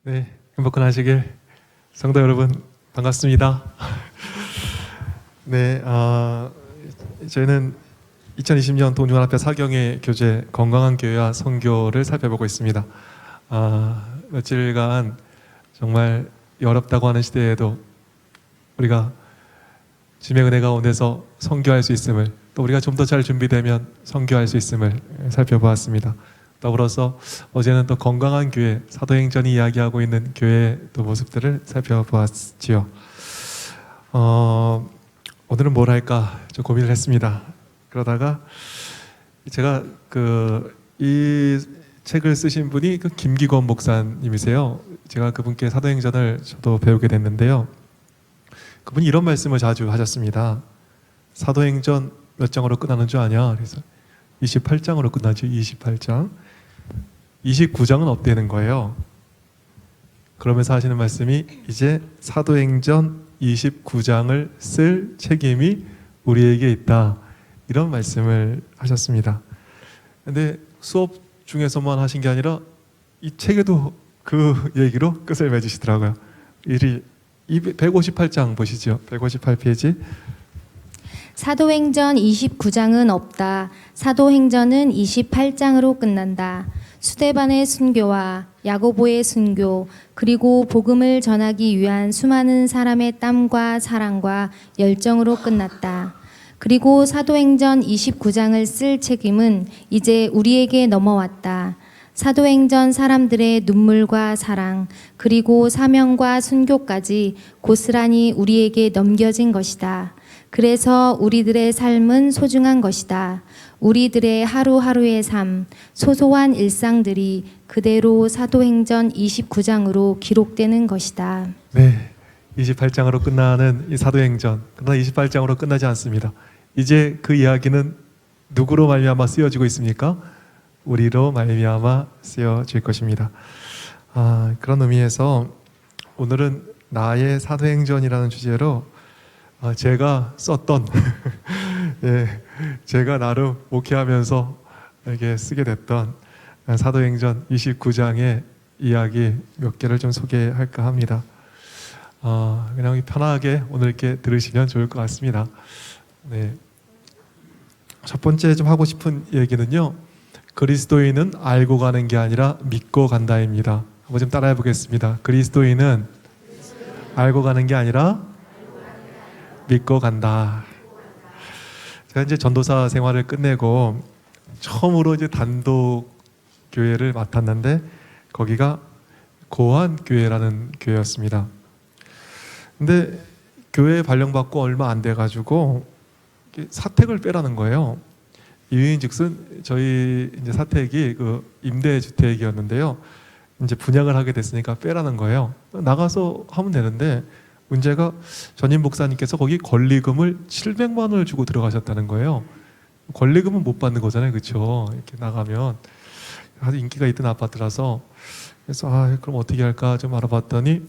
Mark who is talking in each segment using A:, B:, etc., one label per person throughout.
A: 네, 행복한 하시길. 성도 여러분 반갑습니다. 네, 저희는 2020년 동중한 앞에 사경의 교재 건강한 교회와 선교를 살펴보고 있습니다. 며칠간 정말 어렵다고 하는 시대에도 우리가 주님의 은혜 가운데서 선교할 수 있음을, 또 우리가 좀 더 잘 준비되면 선교할 수 있음을 살펴보았습니다. 더불어서 어제는 또 건강한 교회, 사도행전이 이야기하고 있는 교회의 또 모습들을 살펴보았지요. 오늘은 뭘 할까 좀 고민을 했습니다. 그러다가 제가 이 책을 쓰신 분이 김기권 목사님이세요. 제가 그분께 사도행전을 저도 배우게 됐는데요. 그분이 이런 말씀을 자주 하셨습니다. 사도행전 몇 장으로 끝나는 줄 아냐? 그래서 28장으로 끝나죠. 28장. 29장은 없대는 거예요. 그러면서 하시는 말씀이 이제 사도행전 29장을 쓸 책임이 우리에게 있다. 이런 말씀을 하셨습니다. 근데 수업 중에서만 하신 게 아니라 이 책에도 그 얘기로 끝을 맺으시더라고요. 이 158장 보시죠. 158페이지.
B: 사도행전 29장은 없다. 사도행전은 28장으로 끝난다. 스데반의 순교와 야고보의 순교, 그리고 복음을 전하기 위한 수많은 사람의 땀과 사랑과 열정으로 끝났다. 그리고 사도행전 29장을 쓸 책임은 이제 우리에게 넘어왔다. 사도행전 사람들의 눈물과 사랑, 그리고 사명과 순교까지 고스란히 우리에게 넘겨진 것이다. 그래서 우리들의 삶은 소중한 것이다. 우리들의 하루하루의 삶, 소소한 일상들이 그대로 사도행전 29장으로 기록되는 것이다.
A: 네, 28장으로 끝나는 이 사도행전, 그러나 28장으로 끝나지 않습니다. 이제 그 이야기는 누구로 말미암아 쓰여지고 있습니까? 우리로 말미암아 쓰여질 것입니다. 그런 의미에서 오늘은 나의 사도행전이라는 주제로 제가 썼던 예, 제가 나름 목회하면서 이렇게 쓰게 됐던 사도행전 29장의 이야기 몇 개를 좀 소개할까 합니다. 그냥 편하게 오늘 이렇게 들으시면 좋을 것 같습니다. 네. 첫 번째 좀 하고 싶은 얘기는요, 그리스도인은 알고 가는 게 아니라 믿고 간다입니다. 한번 좀 따라해 보겠습니다. 그리스도인은 알고 가는 게 아니라 믿고 간다. 제가 이제 전도사 생활을 끝내고 처음으로 이제 단독 교회를 맡았는데 거기가 고한교회라는 교회였습니다. 근데 교회에 발령받고 얼마 안 돼가지고 사택을 빼라는 거예요. 이유인즉슨 저희 이제 사택이 그 임대주택이었는데요. 이제 분양을 하게 됐으니까 빼라는 거예요. 나가서 하면 되는데 문제가 전임 목사님께서 거기 권리금을 700만 원을 주고 들어가셨다는 거예요. 권리금은 못 받는 거잖아요, 그렇죠? 이렇게 나가면 아주 인기가 있던 아파트라서. 그래서 그럼 어떻게 할까 좀 알아봤더니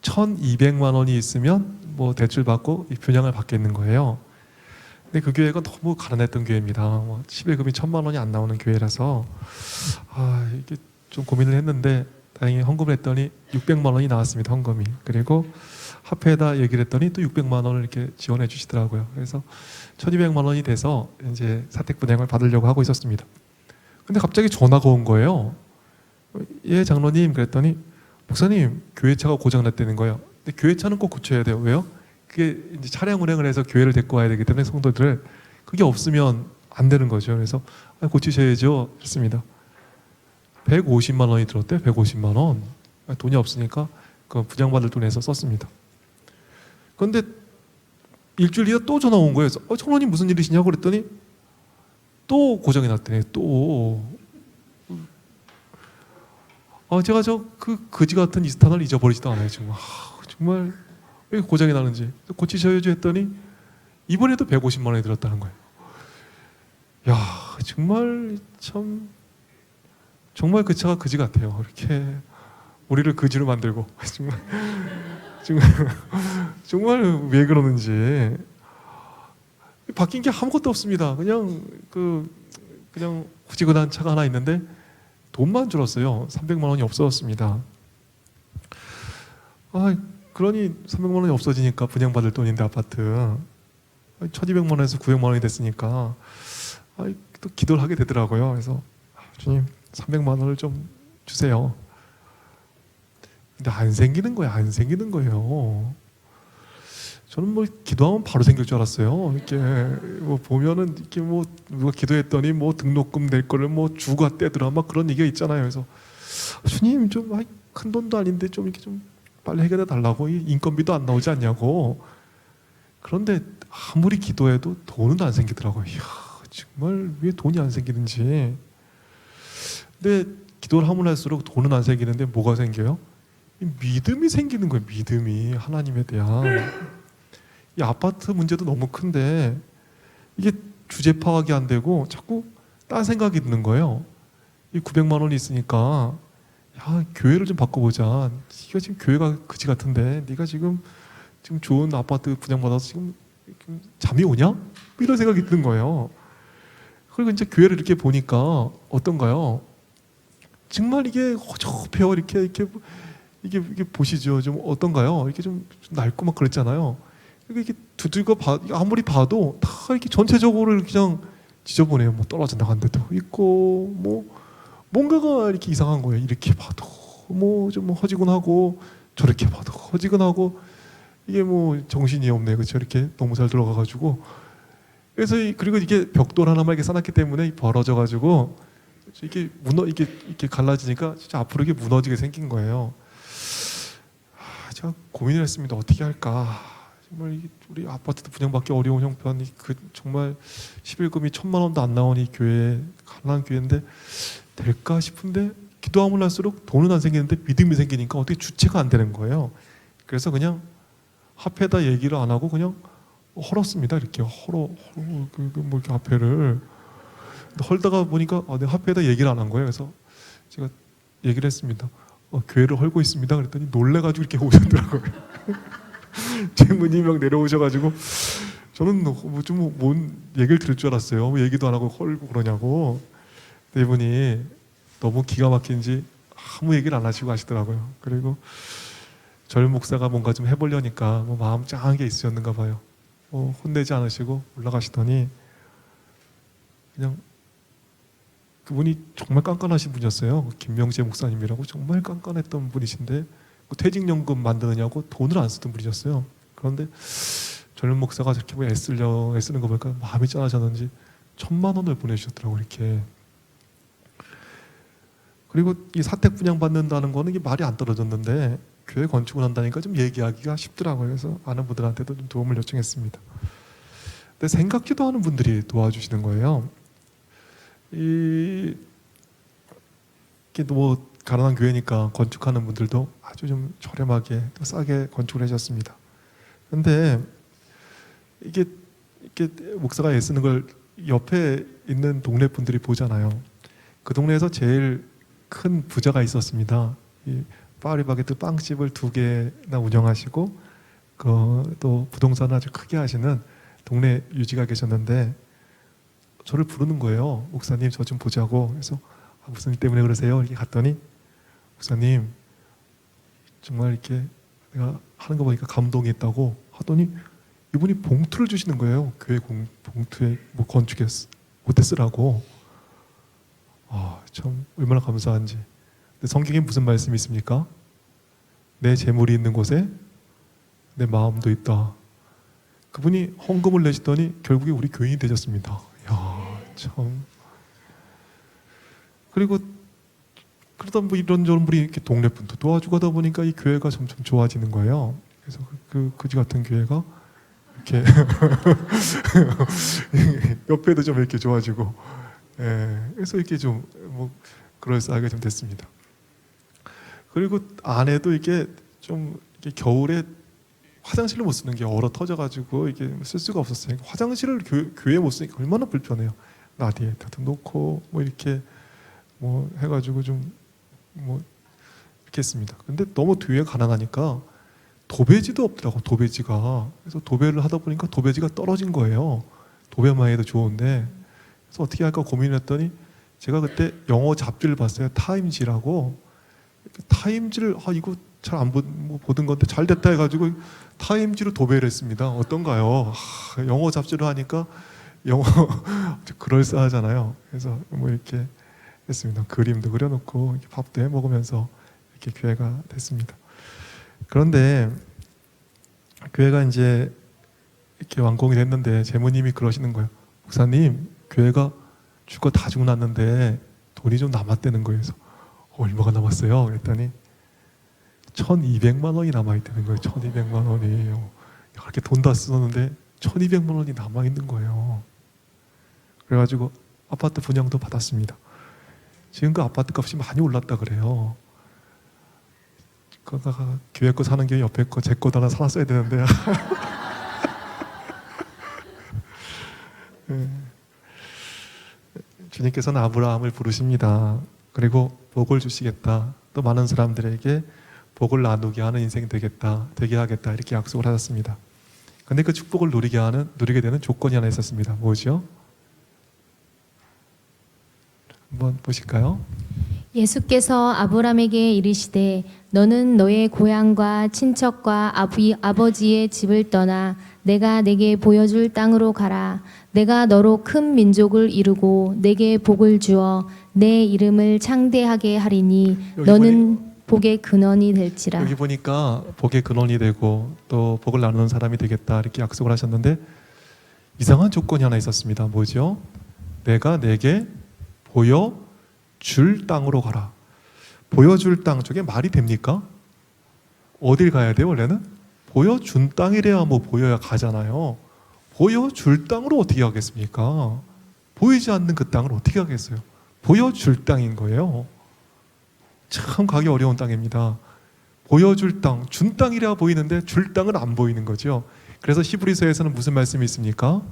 A: 1,200만 원이 있으면 뭐 대출 받고 분양을 받겠는 거예요. 근데 그 교회가 너무 가난했던 교회입니다. 11금이 1,000만 원이 안 나오는 교회라서 이게 좀 고민을 했는데 다행히 헌금을 했더니 600만 원이 나왔습니다. 헌금이. 그리고 화폐에다 얘기를 했더니 또 600만 원을 이렇게 지원해 주시더라고요. 그래서 1,200만 원이 돼서 이제 사택 분양을 받으려고 하고 있었습니다. 근데 갑자기 전화가 온 거예요. 예, 장로님. 그랬더니 목사님, 교회차가 고장났다는 거예요. 근데 교회차는 꼭 고쳐야 돼요. 왜요? 그게 이제 차량 운행을 해서 교회를 데리고 와야 되기 때문에 성도들을, 그게 없으면 안 되는 거죠. 그래서 고치셔야죠. 했습니다. 150만 원이 들었대요. 150만 원. 돈이 없으니까 그 분양받을 돈에서 썼습니다. 그런데 일주일 뒤에 또 전화 온 거예요. 장로님 무슨 일이시냐고 그랬더니 또 고장이 났대요. 또. 제가 그 거지 같은 이스탄을 잊어버리지도 않아요. 정말 왜 고장이 나는지. 고치셔야죠 했더니 이번에도 150만 원이 들었다는 거예요. 야, 정말 그 차가 거지 같아요. 이렇게 우리를 거지로 만들고 정말 왜 그러는지. 바뀐 게 아무것도 없습니다. 그냥 후지근한 차가 하나 있는데 돈만 줄었어요. 300만 원이 없어졌습니다. 그러니 300만 원이 없어지니까 분양받을 돈인데 아파트 1200만 원에서 900만 원이 됐으니까 또 기도를 하게 되더라고요. 그래서 주님 300만 원을 좀 주세요. 근데 안 생기는 거예요. 안 생기는 거예요. 저는 뭐 기도하면 바로 생길 줄 알았어요. 이렇게 뭐 보면은 이렇게 뭐 누가 기도했더니 뭐 등록금 낼 거를 뭐 주가 떼더라 막 그런 얘기가 있잖아요. 그래서 주님 좀 큰 돈도 아닌데 좀 이렇게 좀 빨리 해결해 달라고, 이 인건비도 안 나오지 않냐고. 그런데 아무리 기도해도 돈은 안 생기더라고요. 이야, 정말 왜 돈이 안 생기는지. 근데 기도를 하면 할수록 돈은 안 생기는데 뭐가 생겨요? 믿음이 생기는 거예요. 믿음이 하나님에 대한. 이 아파트 문제도 너무 큰데 이게 주제 파악이 안 되고 자꾸 딴 생각이 드는 거예요. 이 900만 원이 있으니까 야, 교회를 좀 바꿔보자. 네가 지금 교회가 그지 같은데 네가 지금 좋은 아파트 분양받아서 지금 잠이 오냐? 이런 생각이 드는 거예요. 그리고 이제 교회를 이렇게 보니까 어떤가요? 정말 이게 허접해요. 이게 보시죠. 좀 어떤가요? 이렇게 좀 낡고 막 그랬잖아요. 이게 두들겨 아무리 봐도 다 이렇게 전체적으로 그냥 지저분해요. 뭐 떨어져 나간 데도 있고, 뭐 뭔가가 이렇게 이상한 거예요. 이렇게 봐도 뭐 좀 허지근하고, 저렇게 봐도 허지근하고, 이게 뭐 정신이 없네, 그렇죠? 이렇게 너무 잘 들어가가지고. 그래서 그리고 이게 벽돌 하나만 이렇게 쌓았기 때문에 벌어져가지고 이게 이렇게 갈라지니까 진짜 앞으로 이게 무너지게 생긴 거예요. 제가 고민을 했습니다. 어떻게 할까? 정말 우리 아파트도 분양받기 어려운 형편이 정말 11금이 1000만 원도 안 나오니 교회, 가난한 교회인데 될까 싶은데 기도하면 할수록 돈은 안 생기는데 믿음이 생기니까 어떻게 주체가 안 되는 거예요. 그래서 그냥 합회에다 얘기를 안 하고 그냥 헐었습니다. 이렇게 뭐 이렇게 합회를 헐다가 보니까 내가 합회에다 얘기를 안 한 거예요. 그래서 제가 얘기를 했습니다. 교회를 헐고 있습니다. 그랬더니 놀래가지고 이렇게 오셨더라고요. 재무님이 막 내려오셔가지고 저는 뭔 얘기를 들을 줄 알았어요. 뭐 얘기도 안 하고 헐고 그러냐고. 근데 이분이 너무 기가 막힌지 아무 얘기를 안 하시고 하시더라고요. 그리고 절 목사가 뭔가 좀 해보려니까 뭐 마음 짱한 게 있으셨는가 봐요. 혼내지 않으시고 올라가시더니 그냥 그분이 정말 깐깐하신 분이었어요. 김명재 목사님이라고 정말 깐깐했던 분이신데 퇴직연금 만드느냐고 돈을 안 쓰던 분이셨어요. 그런데 젊은 목사가 저렇게 뭐 애쓰는 거 보니까 마음이 짠하셨는지 1000만 원을 보내주셨더라고요. 이렇게. 그리고 이 사택 분양 받는다는 거는 이게 말이 안 떨어졌는데 교회 건축을 한다니까 좀 얘기하기가 쉽더라고요. 그래서 아는 분들한테도 좀 도움을 요청했습니다. 근데 생각지도 않은 분들이 도와주시는 거예요. 이게 뭐 가난한 교회니까 건축하는 분들도 아주 좀 저렴하게 또 싸게 건축을 해주셨습니다. 그런데 이게 목사가 애쓰는 걸 옆에 있는 동네 분들이 보잖아요. 그 동네에서 제일 큰 부자가 있었습니다. 이 파리바게뜨 빵집을 2개나 운영하시고 또 부동산 아주 크게 하시는 동네 유지가 계셨는데 저를 부르는 거예요. 목사님 저 좀 보자고. 그래서 무슨 일 때문에 그러세요? 이렇게 갔더니 목사님 정말 이렇게 내가 하는 거 보니까 감동이 있다고 하더니 이분이 봉투를 주시는 거예요. 교회 봉투에 뭐 건축에 못해 쓰라고. 참 얼마나 감사한지. 근데 성경에 무슨 말씀이 있습니까? 내 재물이 있는 곳에 내 마음도 있다. 그분이 헌금을 내시더니 결국에 우리 교인이 되셨습니다. 이야, 참. 그리고 그러다 뭐 이런저런 분이 이렇게 동네 분도 도와주고 하다 보니까 이 교회가 점점 좋아지는 거예요. 그래서 그지 같은 교회가 이렇게 옆에도 좀 이렇게 좋아지고, 그래서 이렇게 좀 뭐 그럴싸하게 좀 됐습니다. 그리고 안에도 이게 좀 이렇게 겨울에 화장실을 못 쓰는 게 얼어 터져가지고 이게 쓸 수가 없었어요. 화장실을 교회에 못 쓰니까 얼마나 불편해요. 라디에이터도 놓고 뭐 이렇게 뭐 해가지고 좀 뭐 이렇게 했습니다. 근데 너무 뒤에 가난하니까 도배지도 없더라고. 도배지가. 그래서 도배를 하다 보니까 도배지가 떨어진 거예요. 도배만 해도 좋은데. 그래서 어떻게 할까 고민을 했더니 제가 그때 영어 잡지를 봤어요. 타임지라고. 타임지를 이거 잘 안 보던 건데 잘 됐다 해가지고 타임지로 도배를 했습니다. 어떤가요? 영어 잡지로 하니까 영어 그럴싸하잖아요. 그래서 뭐 이렇게 했습니다. 그림도 그려놓고 이렇게 밥도 해 먹으면서 이렇게 교회가 됐습니다. 그런데 교회가 이제 이렇게 완공이 됐는데 재무님이 그러시는 거예요. 목사님, 교회가 주거 다 주고 났는데 돈이 좀 남았다는 거예요. 그래서 얼마가 남았어요? 그랬더니 1,200만 원이 남아있다는 거예요. 1,200만 원이. 이렇게 돈 다 썼는데 1,200만 원이 남아있는 거예요. 그래가지고 아파트 분양도 받았습니다. 지금 그 아파트 값이 많이 올랐다 그래요. 그거가 교회 거 사는 게 옆에 거 제 거도 하나 사놨어야 되는데. 주님께서는 아브라함을 부르십니다. 그리고 복을 주시겠다. 또 많은 사람들에게 복을 나누게 하는 인생이 되게 하겠다. 이렇게 약속을 하셨습니다. 그런데 그 축복을 누리게 되는 조건이 하나 있었습니다. 뭐죠? 한번 보실까요?
B: 예수께서 아브람에게 이르시되 너는 너의 고향과 친척과 아버지의 집을 떠나 내가 내게 보여줄 땅으로 가라. 내가 너로 큰 민족을 이루고 내게 복을 주어 내 이름을 창대하게 하리니 너는 복의 근원이 될지라.
A: 여기 보니까 복의 근원이 되고 또 복을 나누는 사람이 되겠다 이렇게 약속을 하셨는데 이상한 조건이 하나 있었습니다. 뭐죠? 내가 내게 보여줄 땅으로 가라. 보여줄 땅, 저게 말이 됩니까? 어딜 가야 돼요 원래는? 보여준 땅이래야 뭐 보여야 가잖아요. 보여줄 땅으로 어떻게 가겠습니까? 보이지 않는 그 땅을 어떻게 가겠어요? 보여줄 땅인 거예요. 참 가기 어려운 땅입니다. 보여줄 땅, 준 땅이라 보이는데 줄 땅은 안 보이는 거죠. 그래서 히브리서에서는 무슨 말씀이 있습니까?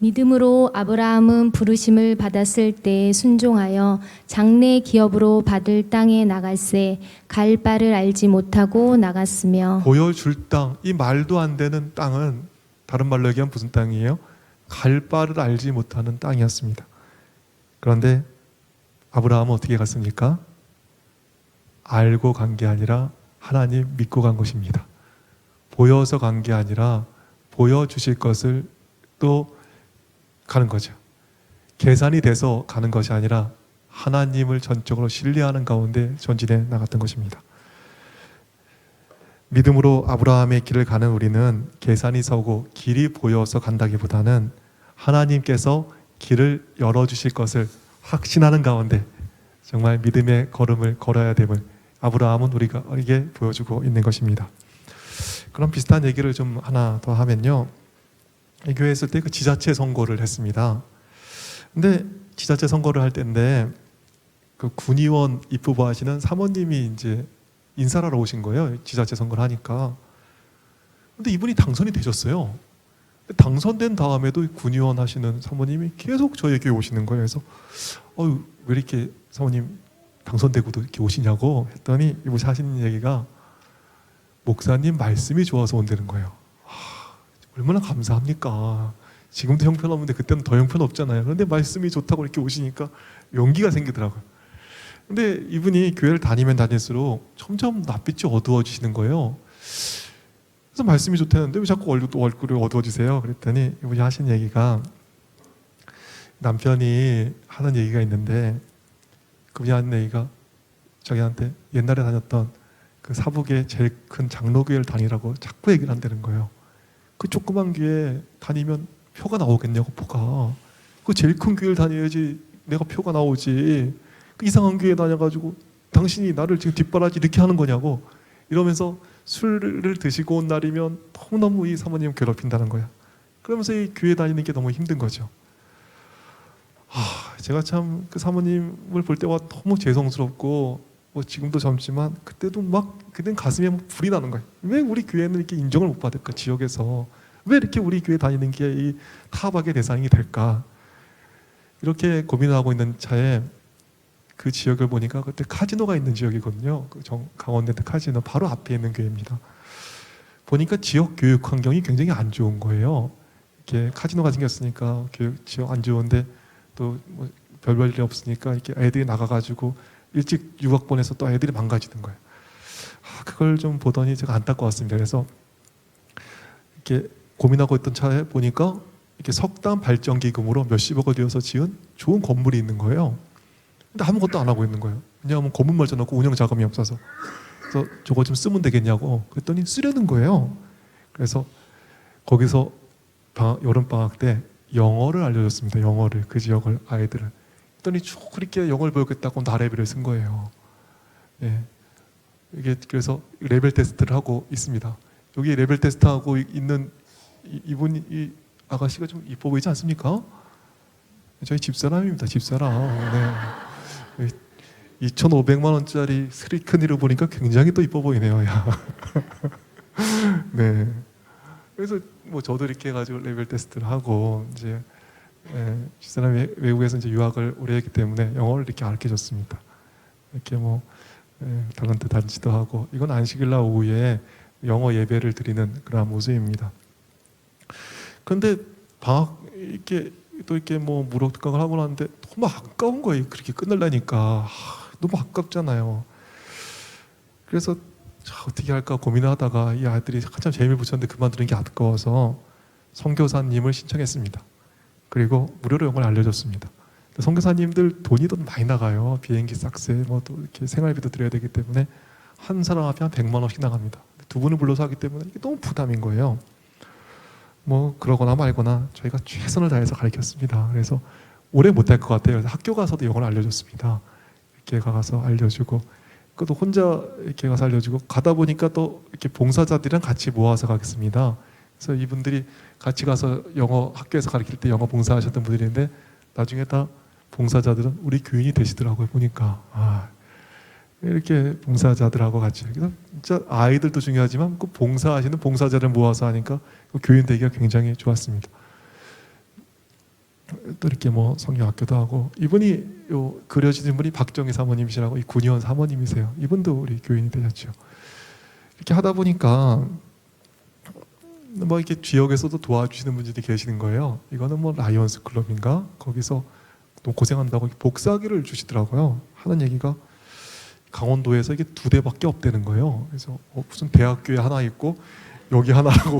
B: 믿음으로 아브라함은 부르심을 받았을 때 순종하여 장래 기업으로 받을 땅에 나갈새 갈 바를 알지 못하고 나갔으며.
A: 보여줄 땅, 이 말도 안 되는 땅은 다른 말로 얘기하면 무슨 땅이에요? 갈 바를 알지 못하는 땅이었습니다. 그런데 아브라함은 어떻게 갔습니까? 알고 간 게 아니라 하나님 믿고 간 것입니다. 보여서 간 게 아니라 보여주실 것을 또 가는 거죠. 계산이 돼서 가는 것이 아니라 하나님을 전적으로 신뢰하는 가운데 전진해 나갔던 것입니다. 믿음으로 아브라함의 길을 가는 우리는 계산이 서고 길이 보여서 간다기보다는 하나님께서 길을 열어주실 것을 확신하는 가운데 정말 믿음의 걸음을 걸어야 됨을 아브라함은 우리에게 보여주고 있는 것입니다. 그럼 비슷한 얘기를 좀 하나 더 하면요. 이 교회에 있을 때 그 지자체 선거를 했습니다. 근데 지자체 선거를 할 때인데 그 군의원 입후보 하시는 사모님이 이제 인사를 하러 오신 거예요. 지자체 선거를 하니까. 근데 이분이 당선이 되셨어요. 당선된 다음에도 군의원 하시는 사모님이 계속 저에게 오시는 거예요. 그래서 왜 이렇게 사모님 당선되고도 이렇게 오시냐고 했더니 이분이 하시는 얘기가 목사님 말씀이 좋아서 온다는 거예요. 얼마나 감사합니까? 지금도 형편없는데 그때는 더 형편없잖아요. 그런데 말씀이 좋다고 이렇게 오시니까 용기가 생기더라고요. 근데 이분이 교회를 다니면 다닐수록 점점 낯빛이 어두워지시는 거예요. 그래서 말씀이 좋다는데 왜 자꾸 얼굴이 어두워지세요? 그랬더니 이분이 하신 얘기가 남편이 하는 얘기가 있는데 그분이 하는 얘기가 자기한테 옛날에 다녔던 그 사북의 제일 큰 장로교회를 다니라고 자꾸 얘기를 한다는 거예요. 그 조그만 교회 다니면 표가 나오겠냐고 표가. 그 제일 큰 교회를 다녀야지 내가 표가 나오지. 그 이상한 교회 다녀가지고 당신이 나를 지금 뒷바라지 이렇게 하는 거냐고 이러면서 술을 드시고 온 날이면 너무너무 이 사모님 괴롭힌다는 거야. 그러면서 이 교회 다니는 게 너무 힘든 거죠. 제가 참 그 사모님을 볼 때와 너무 죄송스럽고 뭐 지금도 젊지만 그때도 그땐 가슴에 불이 나는 거예요. 왜 우리 교회는 이렇게 인정을 못 받을까? 지역에서 왜 이렇게 우리 교회 다니는 게 이 타박의 대상이 될까? 이렇게 고민을 하고 있는 차에 그 지역을 보니까 그때 카지노가 있는 지역이거든요. 강원대 카지노 바로 앞에 있는 교회입니다. 보니까 지역 교육 환경이 굉장히 안 좋은 거예요. 이렇게 카지노가 생겼으니까 교육 지역 안 좋은데 또 뭐 별별 일이 없으니까 이렇게 애들이 나가가지고 일찍 유학 보내서 또 애들이 망가지는 거예요. 그걸 좀 보더니 제가 안타까웠습니다. 그래서 이렇게 고민하고 있던 차에 보니까 이렇게 석탄 발전 기금으로 몇십억을 들여서 지은 좋은 건물이 있는 거예요. 근데 아무것도 안 하고 있는 거예요. 왜냐하면 건물만 져놓고 운영 자금이 없어서. 그래서 저거 좀 쓰면 되겠냐고 그랬더니 쓰려는 거예요. 그래서 거기서 여름 방학 때 영어를 알려줬습니다. 영어를, 그 지역을, 아이들을. 그랬더니 쭉 그렇게 영어를 배우겠다고 나래비를 쓴 거예요. 예. 이게 그래서 레벨 테스트를 하고 있습니다. 여기 레벨 테스트 하고 있는 이분, 이 아가씨가 좀 이뻐 보이지 않습니까? 저희 집사람입니다. 집사람. 네. 2,500만 원짜리 스리크니를 보니까 굉장히 또 이뻐 보이네요. 야. 네. 그래서 뭐 저도 이렇게 해가지고 레벨 테스트를 하고 이제 집사람이 외국에서 이제 유학을 오래 했기 때문에 영어를 이렇게 가르쳐줬습니다. 이렇게 뭐 달란트 단지도 하고, 이건 안식일 날 오후에 영어 예배를 드리는 그런 모습입니다. 그런데 방학 이렇게 또 이렇게 뭐 무력각을 하고 나는데 너무 아까운 거예요. 그렇게 끝날라니까 너무 아깝잖아요. 그래서 어떻게 할까 고민을 하다가 이 아이들이 한참 재미를 붙였는데 그만두는 게 아까워서 선교사님을 신청했습니다. 그리고 무료로 영어를 알려줬습니다. 선교사님들 돈이 더 많이 나가요. 비행기 싹세, 뭐 또 이렇게 생활비도 드려야 되기 때문에 한 사람 앞에 한 100만 원씩 나갑니다. 두 분을 불러서 하기 때문에 이게 너무 부담인 거예요. 뭐 그러거나 말거나 저희가 최선을 다해서 가르쳤습니다. 그래서 오래 못할 것 같아요. 그래서 학교 가서도 영어를 알려줬습니다. 이렇게 가서 알려주고, 그것도 혼자 이렇게 가서 알려주고, 가다 보니까 또 이렇게 봉사자들이랑 같이 모아서 가겠습니다. 그래서 이분들이 같이 가서 영어 학교에서 가르칠 때 영어 봉사하셨던 분들인데 나중에 다 봉사자들은 우리 교인이 되시더라고요. 보니까 이렇게 봉사자들하고 같이. 그래서 진짜 아이들도 중요하지만 그 봉사하시는 봉사자를 모아서 하니까 그 교인 되기가 굉장히 좋았습니다. 또 이렇게 뭐 성경학교도 하고, 이분이 요 그려지는 분이 박정희 사모님이시라고 이 군의원 사모님이세요. 이분도 우리 교인이 되셨죠. 이렇게 하다 보니까 뭐 이렇게 지역에서도 도와주시는 분들이 계시는 거예요. 이거는 뭐 라이온스 클럽인가 거기서 너무 고생한다고 복사기를 주시더라고요. 하는 얘기가 강원도에서 이게 2대밖에 없다는 거예요. 그래서 무슨 대학교에 하나 있고 여기 하나라고.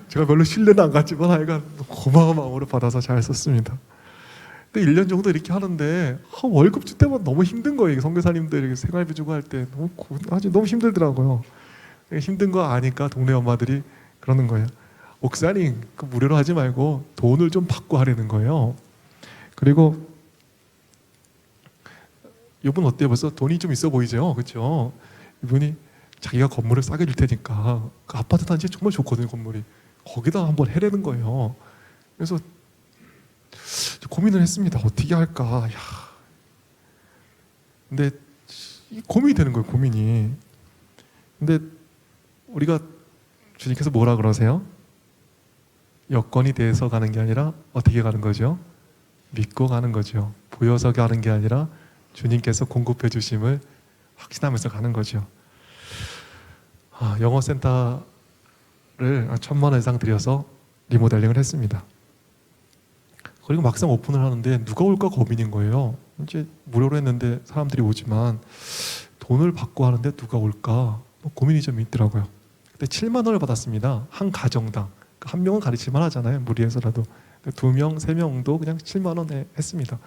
A: 제가 별로 신뢰는 안 갔지만 하여간 고마운 마음으로 받아서 잘 썼습니다. 근데 1년 정도 이렇게 하는데 월급 줄 때만 너무 힘든 거예요. 선교사님들 이렇게 생활비 주고 할 때 너무 힘들더라고요. 힘든 거 아니까 동네 엄마들이 그러는 거예요. 목사님, 그 무료로 하지 말고 돈을 좀 받고 하려는 거예요. 그리고 이분 어때요? 벌써 돈이 좀 있어 보이죠? 그렇죠? 이분이 자기가 건물을 싸게 줄 테니까 그 아파트 단지 정말 좋거든요. 건물이. 거기다 한번 해내는 거예요. 그래서 고민을 했습니다. 어떻게 할까? 근데 고민이 되는 거예요. 고민이. 근데 우리가 주님께서 뭐라 그러세요? 여건이 돼서 가는 게 아니라 어떻게 가는 거죠? 믿고 가는 거죠. 보여서 가는 게 아니라 주님께서 공급해 주심을 확신하면서 가는 거죠. 영어 센터를 1,000만 원 이상 들여서 리모델링을 했습니다. 그리고 막상 오픈을 하는데 누가 올까 고민인 거예요. 이제 무료로 했는데 사람들이 오지만 돈을 받고 하는데 누가 올까 고민이 좀 있더라고요. 그때 7만 원을 받았습니다. 한 가정당. 한 명은 가르칠만 하잖아요. 무리해서라도. 2명, 3명도 그냥 7만 원에 했습니다.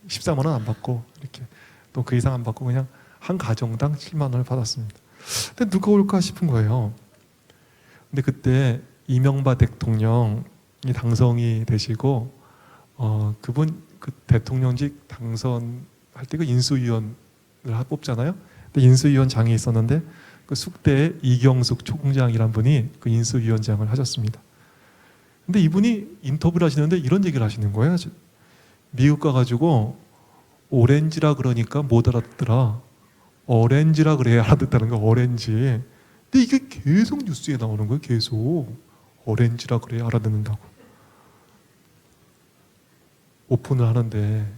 A: 14만 원 안 받고 이렇게 또 그 이상 안 받고 그냥 한 가정당 7만 원을 받았습니다. 근데 누가 올까 싶은 거예요. 근데 그때 이명박 대통령이 당선이 되시고 그분 그 대통령직 당선할 때 그 인수위원을 뽑잖아요. 근데 인수위원장이 있었는데 그 숙대에 이경숙 총장이란 분이 그 인수위원장을 하셨습니다. 근데 이분이 인터뷰를 하시는데 이런 얘기를 하시는 거예요. 미국 가가지고 오렌지라 그러니까 못 알아듣더라. 어렌지라 그래야 알아듣다는 거. 오렌지. 근데 이게 계속 뉴스에 나오는 거예요. 계속 오렌지라 그래야 알아듣는다고. 오픈을 하는데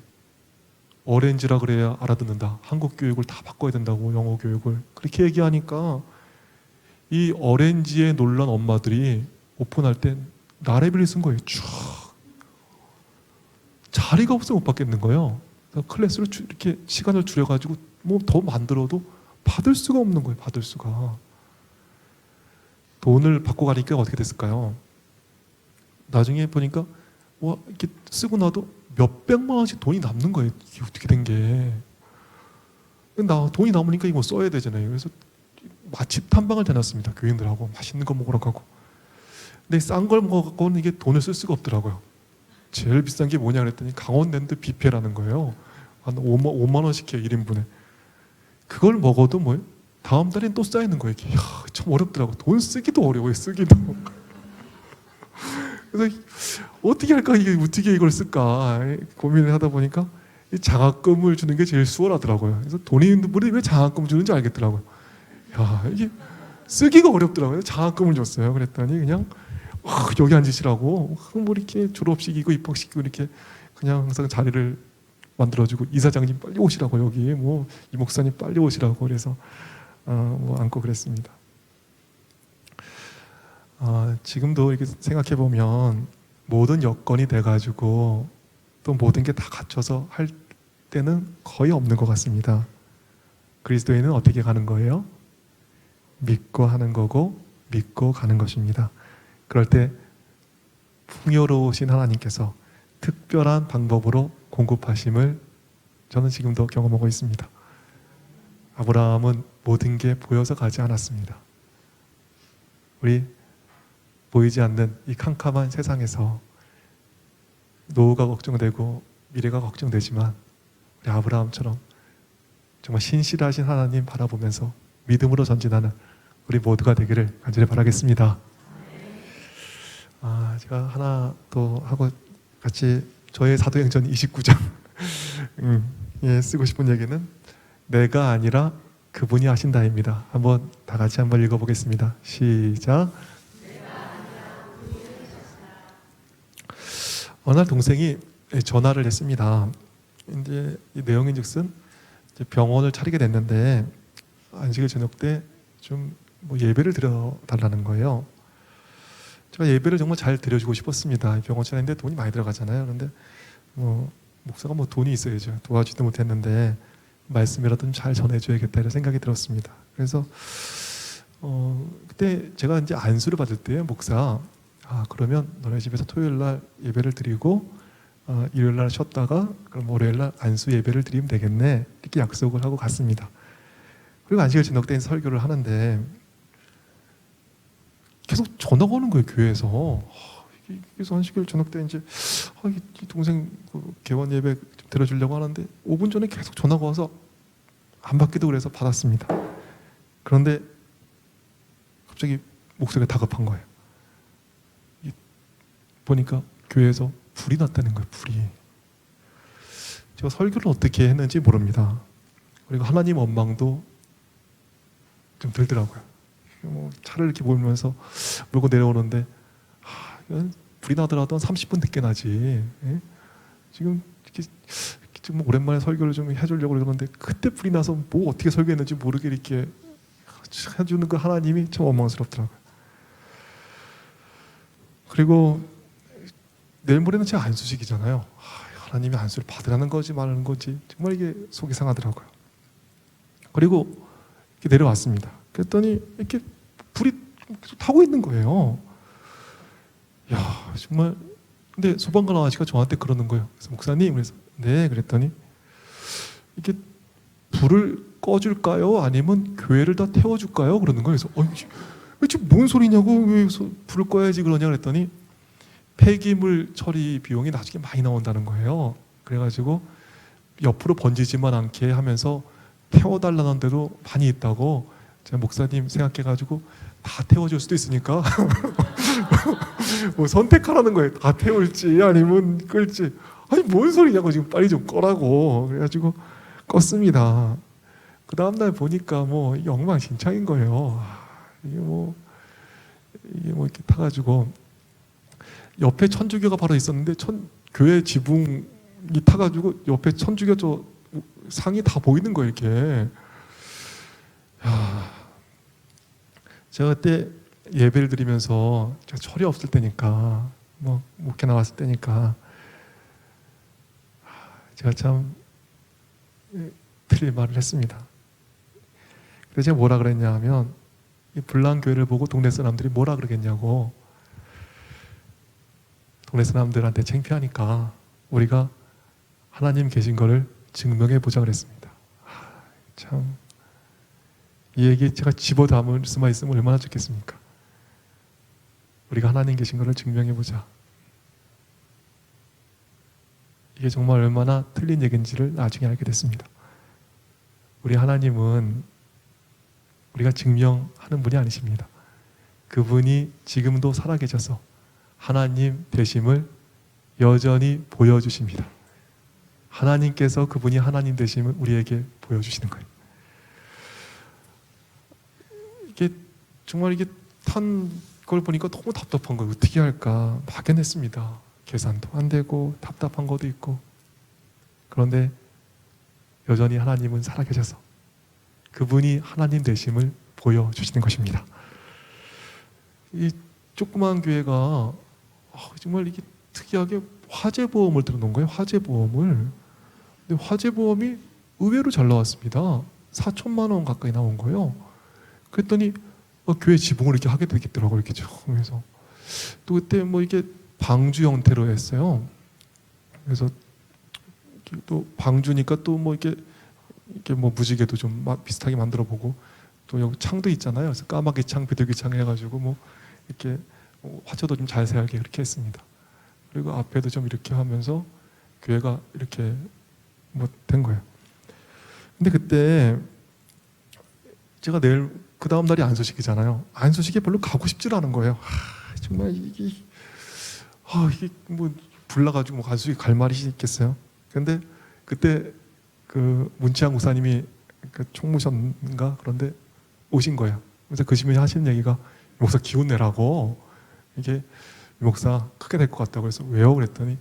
A: 오렌지라 그래야 알아듣는다. 한국 교육을 다 바꿔야 된다고. 영어 교육을. 그렇게 얘기하니까 이 오렌지에 놀란 엄마들이 오픈할 때 나래비를 쓴 거예요. 쭉 자리가 없어 못 받겠는 거예요. 그래서 클래스를 이렇게 시간을 줄여가지고 뭐 더 만들어도 받을 수가 없는 거예요. 받을 수가. 돈을 받고 가니까 어떻게 됐을까요? 나중에 보니까 와 이렇게 쓰고 나도 몇 백만 원씩 돈이 남는 거예요. 이게 어떻게 된 게? 나 돈이 남으니까 이거 써야 되잖아요. 그래서 맛집 탐방을 다녔습니다. 교인들하고 맛있는 거 먹으러 가고. 근데 싼 걸 먹어갖고는 이게 돈을 쓸 수가 없더라고요. 제일 비싼 게 뭐냐 그랬더니 강원랜드 뷔페라는 거예요. 한 5만 원씩 해요, 1인분에. 그걸 먹어도 뭐예요? 다음 달엔 또 쌓이는 거예요. 이게. 참 어렵더라고요. 돈 쓰기도 어려워요. 쓰기도. 그래서 어떻게 할까? 이게 어떻게 이걸 쓸까? 고민을 하다 보니까 이 장학금을 주는 게 제일 수월하더라고요. 그래서 돈이 있는 분이 왜 장학금 주는지 알겠더라고요. 야, 이게 쓰기가 어렵더라고요. 장학금을 줬어요. 그랬더니 그냥 여기 앉으시라고 뭐 이렇게 졸업시키고 입학시키고 이렇게 그냥 항상 자리를 만들어주고 이사장님 빨리 오시라고 여기 뭐 이 목사님 빨리 오시라고 그래서 뭐 앉고 그랬습니다. 지금도 이렇게 생각해 보면 모든 여건이 돼가지고 또 모든 게 다 갖춰서 할 때는 거의 없는 것 같습니다. 그리스도인은 어떻게 가는 거예요? 믿고 하는 거고 믿고 가는 것입니다. 그럴 때 풍요로우신 하나님께서 특별한 방법으로 공급하심을 저는 지금도 경험하고 있습니다. 아브라함은 모든 게 보여서 가지 않았습니다. 우리 보이지 않는 이 캄캄한 세상에서 노후가 걱정되고 미래가 걱정되지만 우리 아브라함처럼 정말 신실하신 하나님 바라보면서 믿음으로 전진하는 우리 모두가 되기를 간절히 바라겠습니다. 제가 하나 더 하고 같이 저의 사도행전 29장 쓰고 싶은 얘기는 내가 아니라 그분이 하신다입니다. 한번 다 같이 한번 읽어보겠습니다. 시작. 어느 날 동생이 전화를 했습니다. 이제 이 내용인즉슨 병원을 차리게 됐는데 안식일 저녁 때 좀 뭐 예배를 드려 달라는 거예요. 제가 예배를 정말 잘 드려주고 싶었습니다. 병원 차리는데 돈이 많이 들어가잖아요. 그런데 뭐 목사가 뭐 돈이 있어야죠. 도와주지도 못했는데 말씀이라도 좀 잘 전해줘야겠다 이런 생각이 들었습니다. 그래서 그때 제가 이제 안수를 받을 때 목사 그러면 너네 집에서 토요일 날 예배를 드리고 일요일 날 쉬었다가 그럼 월요일 날 안수 예배를 드리면 되겠네 이렇게 약속을 하고 갔습니다. 그리고 안식일 저녁 때 설교를 하는데 계속 전화가 오는 거예요. 교회에서. 그래서 안식일 저녁 때 이제 이 동생 개원 예배 좀 드려주려고 하는데 5분 전에 계속 전화가 와서 안 받기도 그래서 받았습니다. 그런데 갑자기 목소리가 다급한 거예요. 보니까 교회에서 불이 났다는 거예요. 불이. 제가 설교를 어떻게 했는지 모릅니다. 그리고 하나님 원망도 좀 들더라고요. 뭐 차를 이렇게 몰면서 몰고 내려오는데 불이 나더라도 한 30분 늦게 나지. 예? 지금 이렇게 좀 오랜만에 설교를 좀 해주려고 그러는데 그때 불이 나서 뭐 어떻게 설교했는지 모르게 이렇게 해주는 그 하나님이 참 원망스럽더라고요. 그리고 내일 모레는 제 안수식이잖아요. 하나님이 안수를 받으라는 거지 말하는 건지 정말 이게 속이 상하더라고요. 그리고 이렇게 내려왔습니다. 그랬더니 이렇게 불이 계속 타고 있는 거예요. 야 정말. 근데 소방관 아저씨가 저한테 그러는 거예요. 그래서 목사님 그래서 네 그랬더니 이게 불을 꺼줄까요? 아니면 교회를 다 태워줄까요? 그러는 거예요. 그래서 지금 뭔 소리냐고 왜 불을 꺼야지 그러냐 그랬더니 폐기물 처리 비용이 나중에 많이 나온다는 거예요. 그래가지고 옆으로 번지지만 않게 하면서 태워달라는 데도 많이 있다고 제가 목사님 생각해가지고 다 태워줄 수도 있으니까 뭐 선택하라는 거예요. 다 태울지 아니면 끌지. 아니 뭔 소리냐고 지금 빨리 좀 꺼라고. 그래가지고 껐습니다. 그 다음날 보니까 뭐 엉망진창인 거예요. 이게 뭐 이렇게 타가지고 옆에 천주교가 바로 있었는데 교회 지붕이 타가지고 옆에 천주교 저 상이 다 보이는 거예요. 이렇게. 제가 그때 예배를 드리면서 제가 철이 없을 때니까 뭐 목회 나왔을 때니까 제가 참 틀린 말을 했습니다. 그래서 제가 뭐라 그랬냐 하면 이 불란교회를 보고 동네 사람들이 뭐라 그러겠냐고, 동네 사람들한테 창피하니까 우리가 하나님 계신 거를 증명해 보자 그랬습니다. 참, 이 얘기 제가 집어 담을 수만 있으면 얼마나 좋겠습니까? 우리가 하나님 계신 거를 증명해 보자. 이게 정말 얼마나 틀린 얘기인지를 나중에 알게 됐습니다. 우리 하나님은 우리가 증명하는 분이 아니십니다. 그분이 지금도 살아계셔서 하나님 되심을 여전히 보여주십니다. 하나님께서 그분이 하나님 되심을 우리에게 보여주시는 거예요. 이게 정말 이게 탄 걸 보니까 너무 답답한 거예요. 어떻게 할까 막연했습니다. 계산도 안 되고 답답한 것도 있고. 그런데 여전히 하나님은 살아계셔서 그분이 하나님 되심을 보여주시는 것입니다. 이 조그만 교회가 정말 이게 특이하게 화재보험을 들어놓은 거예요. 화재보험을. 근데 화재보험이 의외로 잘 나왔습니다. 4천만 원 가까이 나온 거예요. 그랬더니 교회 지붕을 이렇게 하게 되겠더라고요. 이렇게 그래서 또 그때 뭐 이게 방주 형태로 했어요. 그래서 또 방주니까 또 뭐 이렇게 뭐 무지개도 좀 비슷하게 만들어 보고, 또 여기 창도 있잖아요. 그래서 까마귀 창, 비둘기 창 해가지고 뭐 이렇게 화초도 좀 잘 살게 그렇게 했습니다. 그리고 앞에도 좀 이렇게 하면서 교회가 이렇게 뭐 된 거예요. 근데 그때 제가 내일 그 다음 날이 안소식이잖아요. 안소식에 별로 가고 싶지 않은 거예요. 정말 이게 뭐 불나가지고 뭐 안소식 갈 말이 있겠어요. 근데 그때 그 문치양 목사님이 그 총무셨는가 그런데 오신 거예요. 그래서 그 시민이 하시는 얘기가, 목사 기운 내라고, 이게 목사 크게 될 것 같다고. 그래서 왜요? 그랬더니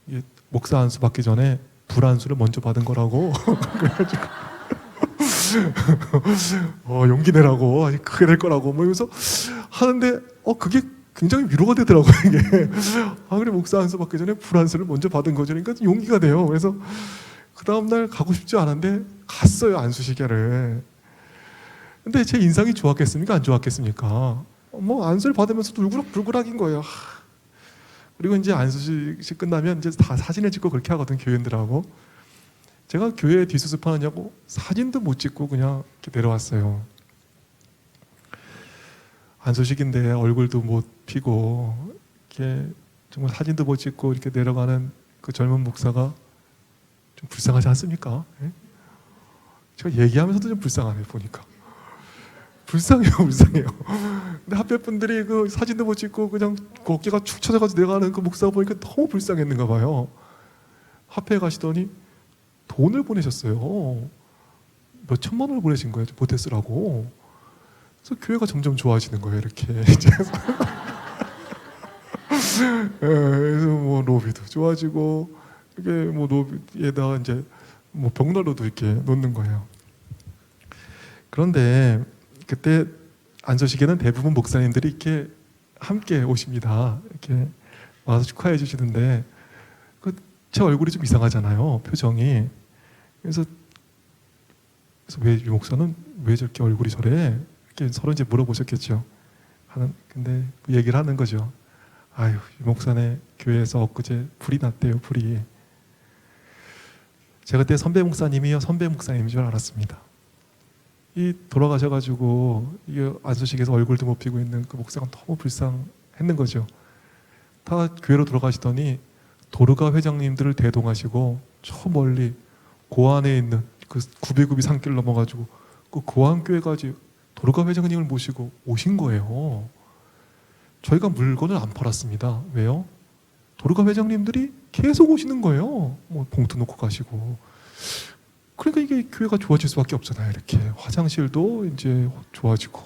A: 이게 목사 안수 받기 전에 불 안수를 먼저 받은 거라고. 그래가지고 용기 내라고, 크게 될 거라고 뭐 이러면서 하는데 그게 굉장히 위로가 되더라고요. 이게 그래, 목사 안수 받기 전에 불 안수를 먼저 받은 거죠. 그러니까 용기가 돼요. 그래서 그 다음날 가고 싶지 않은데 갔어요, 안수시계를. 근데 제 인상이 좋았겠습니까? 안 좋았겠습니까? 뭐 안수를 받으면서도 울그락불그락인 거예요. 그리고 이제 안수식 끝나면 이제 다 사진을 찍고 그렇게 하거든, 교인들하고. 제가 교회 뒷수습하느냐고 사진도 못 찍고 그냥 이렇게 내려왔어요. 안소식인데 얼굴도 못 피고 이렇게 정말 사진도 못 찍고 이렇게 내려가는 그 젊은 목사가 좀 불쌍하지 않습니까? 예? 제가 얘기하면서도 좀 불쌍하네요. 보니까 불쌍해요. 근데 하필 분들이 그 사진도 못 찍고 그냥 어깨가 축 처져가지고 내려가는 그 목사 보니까 너무 불쌍했는가 봐요. 화폐 가시더니 돈을 보내셨어요. 몇 천만 원을 보내신 거예요. 보태 쓰라고. 그래서 교회가 점점 좋아지는 거예요. 이렇게. 그래서 뭐 로비도 좋아지고, 이게 뭐 로비에다가 이제 뭐 벽난로도 이렇게 놓는 거예요. 그런데 그때 안소식에는 대부분 목사님들이 이렇게 함께 오십니다. 이렇게 와서 축하해 주시는데 제 얼굴이 좀 이상하잖아요, 표정이. 그래서 왜 이 목사는 왜 저렇게 얼굴이 저래? 이렇게 서로 이제 물어보셨겠죠. 근데 그 얘기를 하는 거죠. 아유, 이 목사네 교회에서 엊그제 불이 났대요, 불이. 제가 그때 선배 목사님인 줄 알았습니다. 이 돌아가셔가지고 이 안수식에서 얼굴도 못 피고 있는 그 목사가 너무 불쌍했는 거죠. 다 교회로 돌아가시더니 도르가 회장님들을 대동하시고 저 멀리 고안에 있는 그 구비구비 산길 넘어가지고 그 고안교회까지 도르가 회장님을 모시고 오신 거예요. 저희가 물건을 안 팔았습니다. 왜요? 도르가 회장님들이 계속 오시는 거예요. 뭐 봉투 놓고 가시고. 그러니까 이게 교회가 좋아질 수밖에 없잖아요. 이렇게 화장실도 이제 좋아지고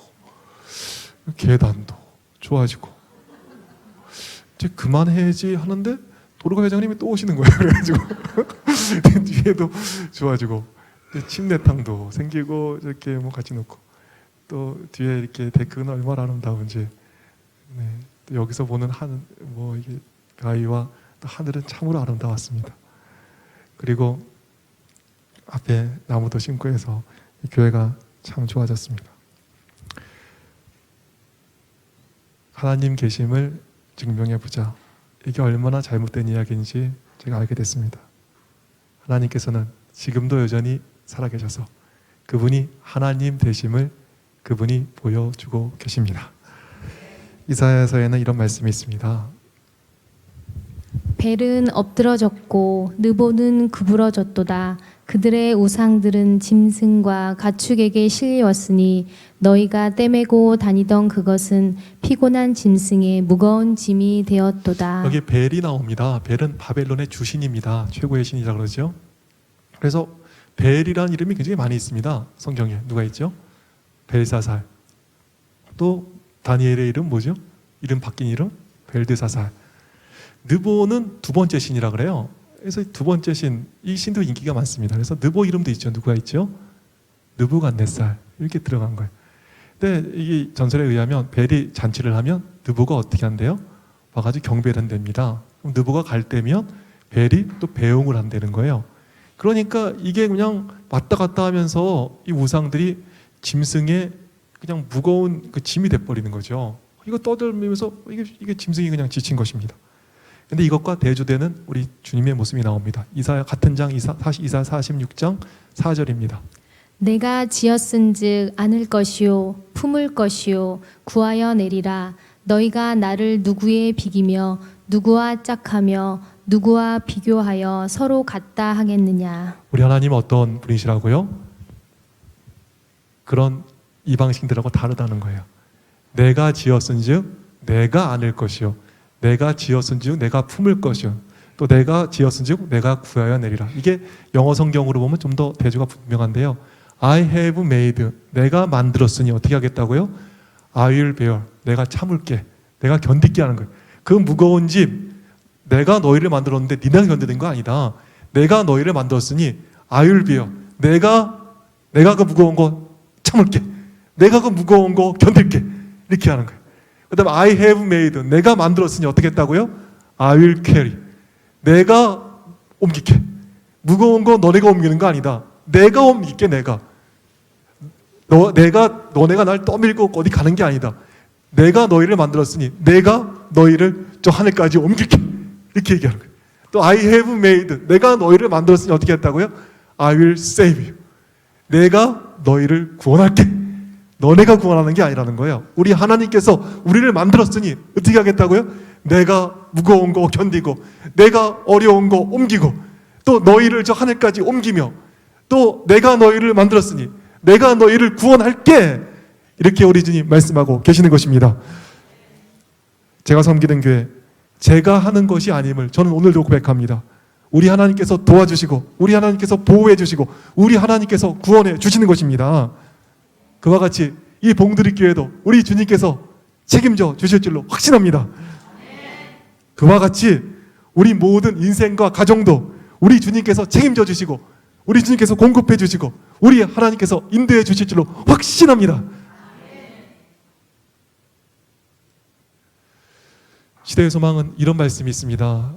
A: 계단도 좋아지고 이제 그만해야지 하는데 도르가 회장님이 또 오시는 거예요. 그래가지고 뒤에도 좋아지고 침례탕도 생기고 이렇게 뭐 같이 놓고 또 뒤에 이렇게 데크는 얼마나 아름다운지. 네, 또 여기서 보는 이게 바위와 또 하늘은 참으로 아름다웠습니다. 그리고 앞에 나무도 심고 해서 이 교회가 참 좋아졌습니다. 하나님 계심을 증명해보자. 이게 얼마나 잘못된 이야기인지 제가 알게 됐습니다. 하나님께서는 지금도 여전히 살아계셔서 그분이 하나님 되심을 그분이 보여주고 계십니다. 이사야서에는 이런 말씀이 있습니다.
B: 벨은 엎드러졌고 느보는 구부러졌도다. 그들의 우상들은 짐승과 가축에게 실려왔으니 너희가 떼매고 다니던 그것은 피곤한 짐승의 무거운 짐이 되었도다.
A: 여기 벨이 나옵니다. 벨은 바벨론의 주신입니다. 최고의 신이라 그러죠. 그래서 벨이라는 이름이 굉장히 많이 있습니다. 성경에 누가 있죠? 벨사살. 또 다니엘의 이름 뭐죠? 이름 바뀐 이름? 벨드사살. 느보는 두 번째 신이라 그래요. 그래서 두 번째 신, 이 신도 인기가 많습니다. 그래서 느보 이름도 있죠. 누가 있죠? 느부갓네살 이렇게 들어간 거예요. 근데 이 전설에 의하면 벨이 잔치를 하면 느보가 어떻게 한대요? 와가지고 경배를 한답니다. 그럼 느보가 갈 때면 벨이 또 배웅을 한다는 거예요. 그러니까 이게 그냥 왔다 갔다 하면서 이 우상들이 짐승의 그냥 무거운 그 짐이 돼버리는 거죠. 이거 떠들면서 이게 짐승이 그냥 지친 것입니다. 근데 이것과 대조되는 우리 주님의 모습이 나옵니다. 이사야 같은 장 이사 46장 4절입니다.
B: 내가 지었은즉 안을 것이요 품을 것이요 구하여 내리라. 너희가 나를 누구에 비기며 누구와 짝하며 누구와 비교하여 서로 같다 하겠느냐.
A: 우리 하나님은 어떤 분이시라고요? 그런 이방신들하고 다르다는 거예요. 내가 지었은즉 내가 안을 것이요 내가 지었은즉 내가 품을 것이요 또 내가 지었은즉 내가 구하여 내리라. 이게 영어 성경으로 보면 좀 더 대조가 분명한데요. I have made, 내가 만들었으니 어떻게 하겠다고요? I will bear, 내가 참을게, 내가 견딜게 하는 거예요. 그 무거운 짐, 내가 너희를 만들었는데 니네가 견디는 거 아니다. 내가 너희를 만들었으니 I will bear, 내가 그 무거운 거 참을게, 내가 그 무거운 거 견딜게, 이렇게 하는 거예요. 그 다음에 I have made, 내가 만들었으니 어떻게 했다고요? I will carry, 내가 옮길게. 무거운 거 너네가 옮기는 거 아니다. 내가 옮길게. 너네가 날 떠밀고 어디 가는 게 아니다. 내가 너희를 만들었으니 내가 너희를 저 하늘까지 옮길게. 이렇게 얘기하는 거예요. 또 I have made, 내가 너희를 만들었으니 어떻게 했다고요? I will save you, 내가 너희를 구원할게. 너네가 구원하는 게 아니라는 거예요. 우리 하나님께서 우리를 만들었으니 어떻게 하겠다고요? 내가 무거운 거 견디고 내가 어려운 거 옮기고 또 너희를 저 하늘까지 옮기며 또 내가 너희를 만들었으니 내가 너희를 구원할게. 이렇게 우리 주님 말씀하고 계시는 것입니다. 제가 섬기는 교회, 제가 하는 것이 아님을 저는 오늘도 고백합니다. 우리 하나님께서 도와주시고 우리 하나님께서 보호해 주시고 우리 하나님께서 구원해 주시는 것입니다. 그와 같이 이 봉드리 교회도 우리 주님께서 책임져 주실 줄로 확신합니다. 그와 같이 우리 모든 인생과 가정도 우리 주님께서 책임져 주시고 우리 주님께서 공급해 주시고 우리 하나님께서 인도해 주실 줄로 확신합니다. 시대의 소망은 이런 말씀이 있습니다.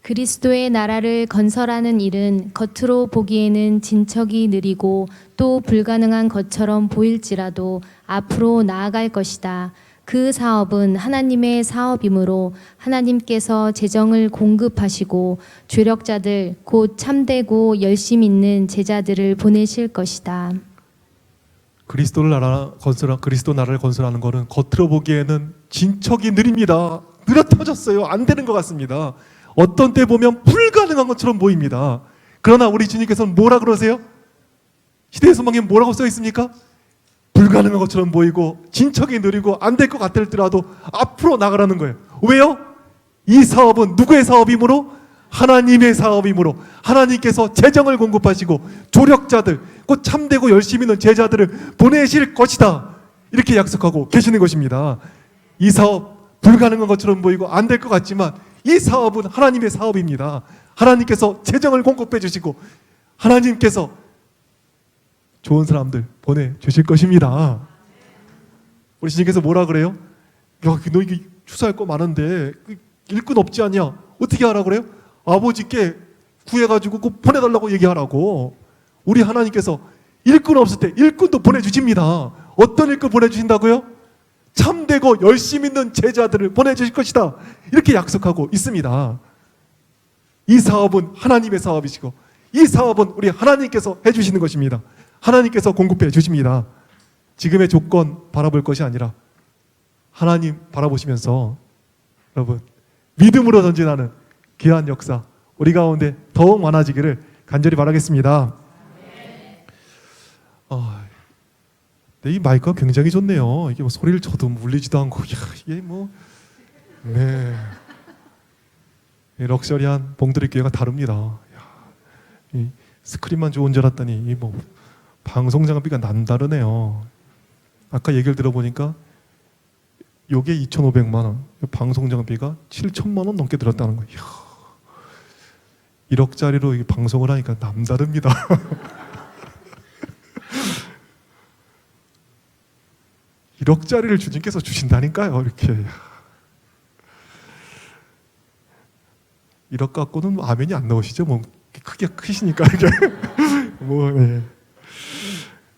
B: 그리스도의 나라를 건설하는 일은 겉으로 보기에는 진척이 느리고 또 불가능한 것처럼 보일지라도 앞으로 나아갈 것이다. 그 사업은 하나님의 사업이므로 하나님께서 재정을 공급하시고 죄력자들 곧 참되고 열심 있는 제자들을 보내실 것이다.
A: 그리스도 나라를 건설하는 것은 겉으로 보기에는 진척이 느립니다. 느려 터졌어요. 안 되는 것 같습니다. 어떤 때 보면 불가능한 것처럼 보입니다. 그러나 우리 주님께서는 뭐라 그러세요? 시대의 소망에 뭐라고 써 있습니까? 불가능한 것처럼 보이고 진척이 느리고 안 될 것 같을지라도 앞으로 나가라는 거예요. 왜요? 이 사업은 누구의 사업이므로? 하나님의 사업이므로 하나님께서 재정을 공급하시고 조력자들 곧 참되고 열심히 있는 제자들을 보내실 것이다. 이렇게 약속하고 계시는 것입니다. 이 사업 불가능한 것처럼 보이고 안 될 것 같지만 이 사업은 하나님의 사업입니다. 하나님께서 재정을 공급해 주시고 하나님께서 좋은 사람들 보내주실 것입니다. 우리 주님께서 뭐라 그래요? 야, 너 이게 추수할 거 많은데 일꾼 없지 않냐? 어떻게 하라 그래요? 아버지께 구해가지고 꼭 보내달라고 얘기하라고. 우리 하나님께서 일꾼 없을 때 일꾼도 보내주십니다. 어떤 일꾼 보내주신다고요? 참되고 열심 있는 제자들을 보내주실 것이다. 이렇게 약속하고 있습니다. 이 사업은 하나님의 사업이시고 이 사업은 우리 하나님께서 해주시는 것입니다. 하나님께서 공급해 주십니다. 지금의 조건 바라볼 것이 아니라 하나님 바라보시면서 여러분 믿음으로 전진하는 귀한 역사 우리 가운데 더욱 많아지기를 간절히 바라겠습니다. 이 마이크가 굉장히 좋네요. 이게 뭐 소리를 쳐도 울리지도 않고, 이게 뭐, 네, 이 럭셔리한 봉드리 교회가 다릅니다. 이 스크린만 좋은 줄 알았더니 이 뭐 방송 장비가 남다르네요. 아까 얘기를 들어보니까 요게 2,500만 원, 방송 장비가 7,000만 원 넘게 들었다는 거예요. 1억짜리로 이 방송을 하니까 남다릅니다. 1억짜리를 주님께서 주신다니까요. 이렇게 1억 갖고는 아멘이 안 나오시죠? 뭐 크게 크시니까 이게 뭐 네.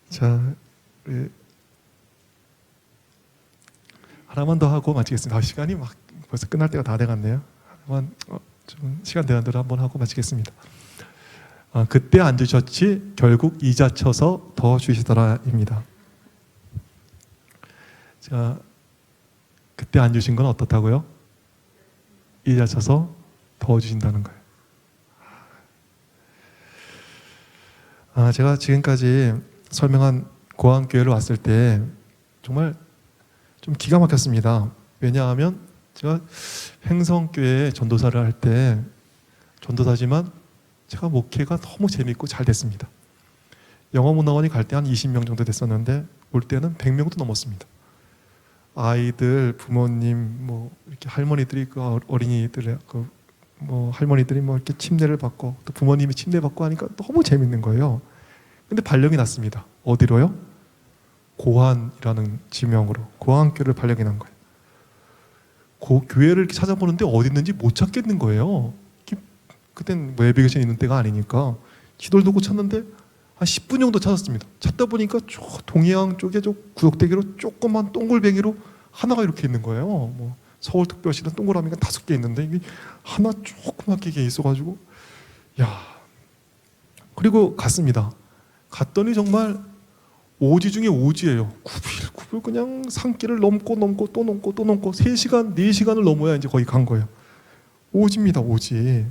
A: 자, 네. 하나만 더 하고 마치겠습니다. 시간이 막 벌써 끝날 때가 다 돼갔네요. 하나만 좀 시간 되는 대로 한번 하고 마치겠습니다. 그때 안 주셨지 결국 이자 쳐서 더 주시더라입니다. 자, 그때 안 주신 건 어떻다고요? 이자 쳐서 더 주신다는 거예요. 제가 지금까지 설명한 고항교회를 왔을 때 정말 좀 기가 막혔습니다. 왜냐하면 제가 행성교회에 전도사를 할 때 전도사지만 제가 목회가 너무 재밌고 잘 됐습니다. 영어문화원이 갈 때 한 20명 정도 됐었는데 올 때는 100명도 넘었습니다. 아이들, 부모님, 뭐 이렇게 할머니들이 그 어린이들 뭐 할머니들이 뭐 이렇게 침례를 받고 또 부모님이 침례 받고 하니까 너무 재밌는 거예요. 근데 발령이 났습니다. 어디로요? 고한이라는 지명으로 고한교회를 발령이 난 거예요. 그 교회를 이렇게 찾아보는데 어디 있는지 못 찾겠는 거예요. 그땐 뭐 내비게이션 있는 때가 아니니까 지도를 두고 찾는데 한 10분 정도 찾았습니다. 찾다 보니까 저 동해안 쪽에 저 구역대기로 조그만 동글뱅이로 하나가 이렇게 있는 거예요. 뭐 서울특별시는 동그라미가 5개 있는데 이게 하나 조그맣게 있어가지고 야, 그리고 갔습니다. 갔더니 정말 오지 중에 오지예요. 구빌구빌 그냥 산길을 넘고 또 넘고 3시간, 4시간을 넘어야 이제 거기 간 거예요. 오지입니다, 오지.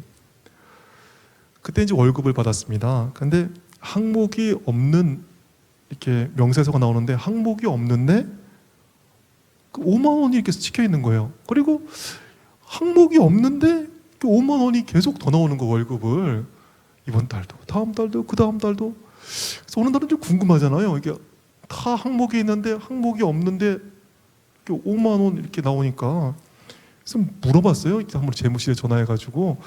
A: 그때 이제 월급을 받았습니다. 근데 항목이 없는 이렇게 명세서가 나오는데 항목이 없는데 그 5만 원이 이렇게 찍혀 있는 거예요. 그리고 항목이 없는데 그 5만 원이 계속 더 나오는 거 월급을 이번 달도 다음 달도 그 다음 달도. 그래서 어느 날은 좀 궁금하잖아요. 이게 다 항목이 있는데 항목이 없는데 5만 원 이렇게 나오니까 그래서 물어봤어요. 한번 재무실에 전화해가지고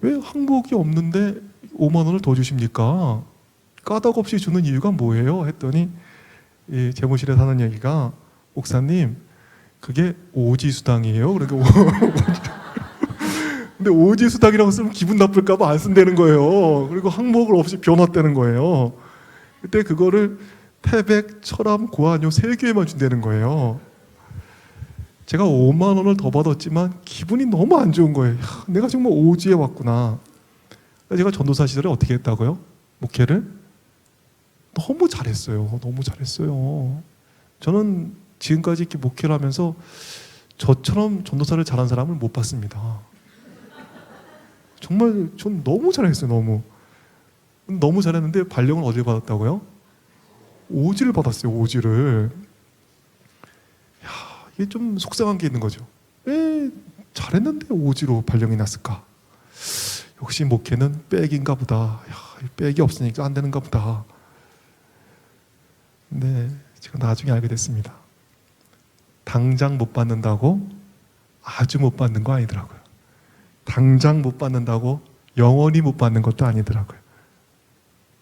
A: 왜 항목이 없는데 5만 원을 더 주십니까? 까닭 없이 주는 이유가 뭐예요? 했더니 이 재무실에 사는 얘기가 목사님 그게 오지수당이에요. 그러니까 근데 오지수당이라고 쓰면 기분 나쁠까 봐 안 쓴다는 거예요. 그리고 항목을 없이 변화되는 거예요. 그때 그거를 태백, 철암, 고한요 3교회만 준다는 거예요. 제가 5만 원을 더 받았지만 기분이 너무 안 좋은 거예요. 야, 내가 정말 오지에 왔구나. 제가 전도사 시절에 어떻게 했다고요? 목회를? 너무 잘했어요. 너무 잘했어요. 저는 지금까지 이렇게 목회를 하면서 저처럼 전도사를 잘한 사람을 못 봤습니다. 정말 전 너무 잘했어요. 너무 잘했는데 발령을 어디를 받았다고요? 오지를 받았어요. 오지를. 야, 이게 좀 속상한 게 있는 거죠. 왜 잘했는데 오지로 발령이 났을까? 역시 목회는 백인가 보다. 야, 백이 없으니까 안 되는가 보다. 근데 제가 나중에 알게 됐습니다. 당장 못 받는다고 아주 못 받는 거 아니더라고요. 당장 못 받는다고 영원히 못 받는 것도 아니더라고요.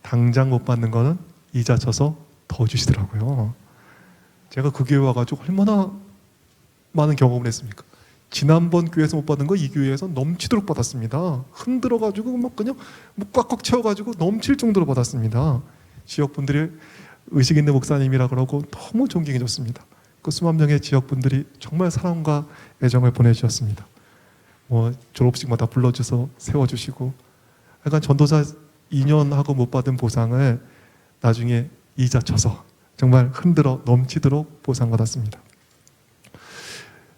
A: 당장 못 받는 거는 이자 쳐서 더 주시더라고요. 제가 그 교회 와가지고 얼마나 많은 경험을 했습니까? 지난번 교회에서 못 받은 거 이 교회에서 넘치도록 받았습니다. 흔들어가지고 막 그냥 뭐 꽉꽉 채워가지고 넘칠 정도로 받았습니다. 지역분들이 의식 있는 목사님이라 그러고 너무 존경해줬습니다. 그 수만 명의 지역분들이 정말 사랑과 애정을 보내주셨습니다. 뭐 졸업식마다 불러줘서 세워주시고, 약간 전도사 2년 하고 못 받은 보상을 나중에 이자 쳐서 정말 흔들어 넘치도록 보상받았습니다.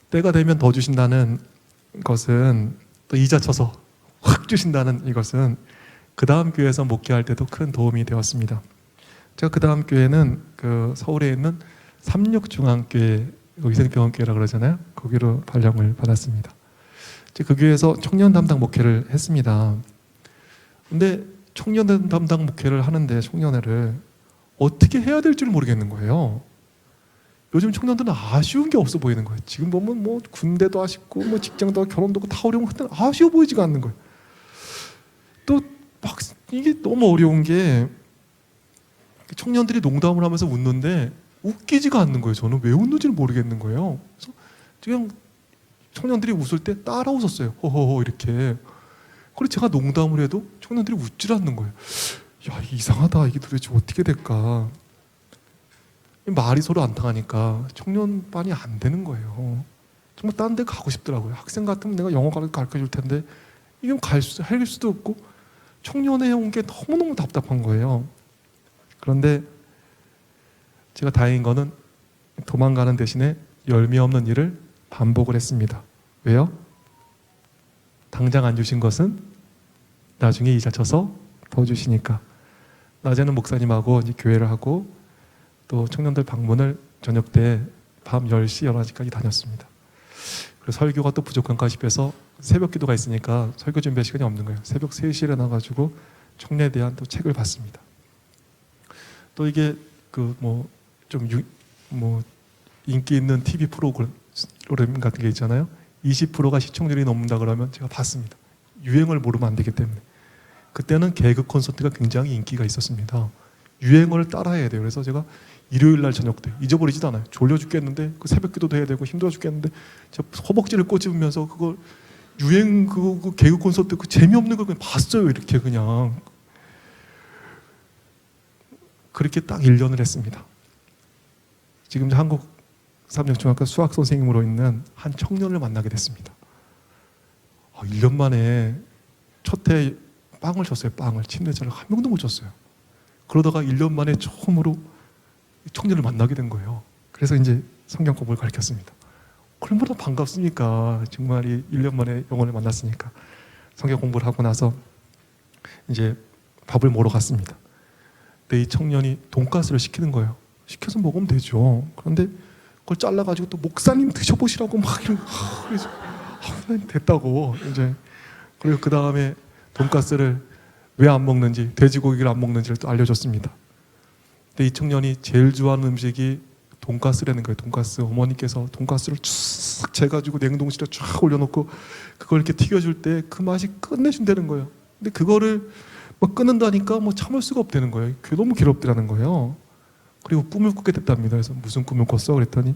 A: 때가 되면 더 주신다는 것은, 또 이자 쳐서 확 주신다는 이것은 그 다음 교회에서 목회할 때도 큰 도움이 되었습니다. 제가 그 다음 교회는 그 서울에 있는 삼육중앙교회, 위생병원교회라 그러잖아요. 거기로 발령을 받았습니다. 그 교회에서 청년 담당 목회를 했습니다. 근데 청년 담당 목회를 하는데 청년회를 어떻게 해야 될 줄 모르겠는 거예요. 요즘 청년들은 아쉬운 게 없어 보이는 거예요. 지금 보면 뭐 군대도 아쉽고 뭐 직장도 하고 결혼도 하고 다 어려운 것 같은데 아쉬워 보이지가 않는 거예요. 또 막 이게 너무 어려운 게 청년들이 농담을 하면서 웃는데 웃기지가 않는 거예요. 저는 왜 웃는지를 모르겠는 거예요. 그래서 그냥 청년들이 웃을 때 따라 웃었어요. 호호호 이렇게. 그리고 제가 농담을 해도 청년들이 웃질 않는 거예요. 야, 이상하다. 이게 도대체 어떻게 될까? 말이 서로 안 통하니까 청년반이 안 되는 거예요. 정말 딴 데 가고 싶더라고요. 학생 같으면 내가 영어 가르쳐 줄 텐데 이건 할 수도 없고 청년회 온 게 너무너무 답답한 거예요. 그런데 제가 다행인 거는 도망가는 대신에 열매 없는 일을 반복을 했습니다. 왜요? 당장 안 주신 것은 나중에 이자 쳐서 더 주시니까. 낮에는 목사님하고 이제 교회를 하고 또 청년들 방문을 저녁 때 밤 10시, 11시까지 다녔습니다. 그래서 설교가 또 부족한가 싶어서 새벽 기도가 있으니까 설교 준비할 시간이 없는 거예요. 새벽 3시에 일어나가지고 청년에 대한 또 책을 봤습니다. 또 이게 그 뭐 좀 인기 있는 TV 프로그램 같은 게 있잖아요. 20%가 시청률이 넘는다 그러면 제가 봤습니다. 유행을 모르면 안 되기 때문에. 그때는 개그 콘서트가 굉장히 인기가 있었습니다. 유행을 따라해야 돼요. 그래서 제가 일요일 날 저녁 때 잊어버리지도 않아요. 졸려 죽겠는데 그 새벽 기도도 해야 되고 힘들어 죽겠는데 제가 허벅지를 꼬집으면서 그걸 유행 그 개그 콘서트 그 재미없는 걸 그냥 봤어요. 이렇게 그냥. 그렇게 딱 1년을 했습니다. 지금 한국 삼육중학교 수학 선생님으로 있는 한 청년을 만나게 됐습니다. 1년 만에 첫 해 빵을 줬어요. 빵을. 침례자를 한 명도 못 줬어요. 그러다가 1년 만에 처음으로 청년을 만나게 된 거예요. 그래서 이제 성경 공부를 가르쳤습니다. 얼마나 반갑습니까? 정말 1년 만에 영혼을 만났으니까. 성경 공부를 하고 나서 이제 밥을 먹으러 갔습니다. 근데 이 청년이 돈가스를 시키는 거예요. 시켜서 먹으면 되죠. 그런데 그걸 잘라가지고 또 목사님 드셔보시라고 막 이런. 그래서 됐다고 이제. 그리고 그 다음에 돈가스를 왜 안 먹는지, 돼지고기를 안 먹는지를 또 알려줬습니다. 근데 이 청년이 제일 좋아하는 음식이 돈가스라는 거예요. 돈가스. 어머니께서 돈가스를 쭉 재가지고 냉동실에 쫙 올려놓고 그걸 이렇게 튀겨줄 때 그 맛이 끝내준다는 거예요. 근데 그거를 막 끊는다니까 뭐 참을 수가 없다는 거예요. 너무 괴롭더라는 거예요. 그리고 꿈을 꾸게 됐답니다. 그래서 무슨 꿈을 꿨어? 그랬더니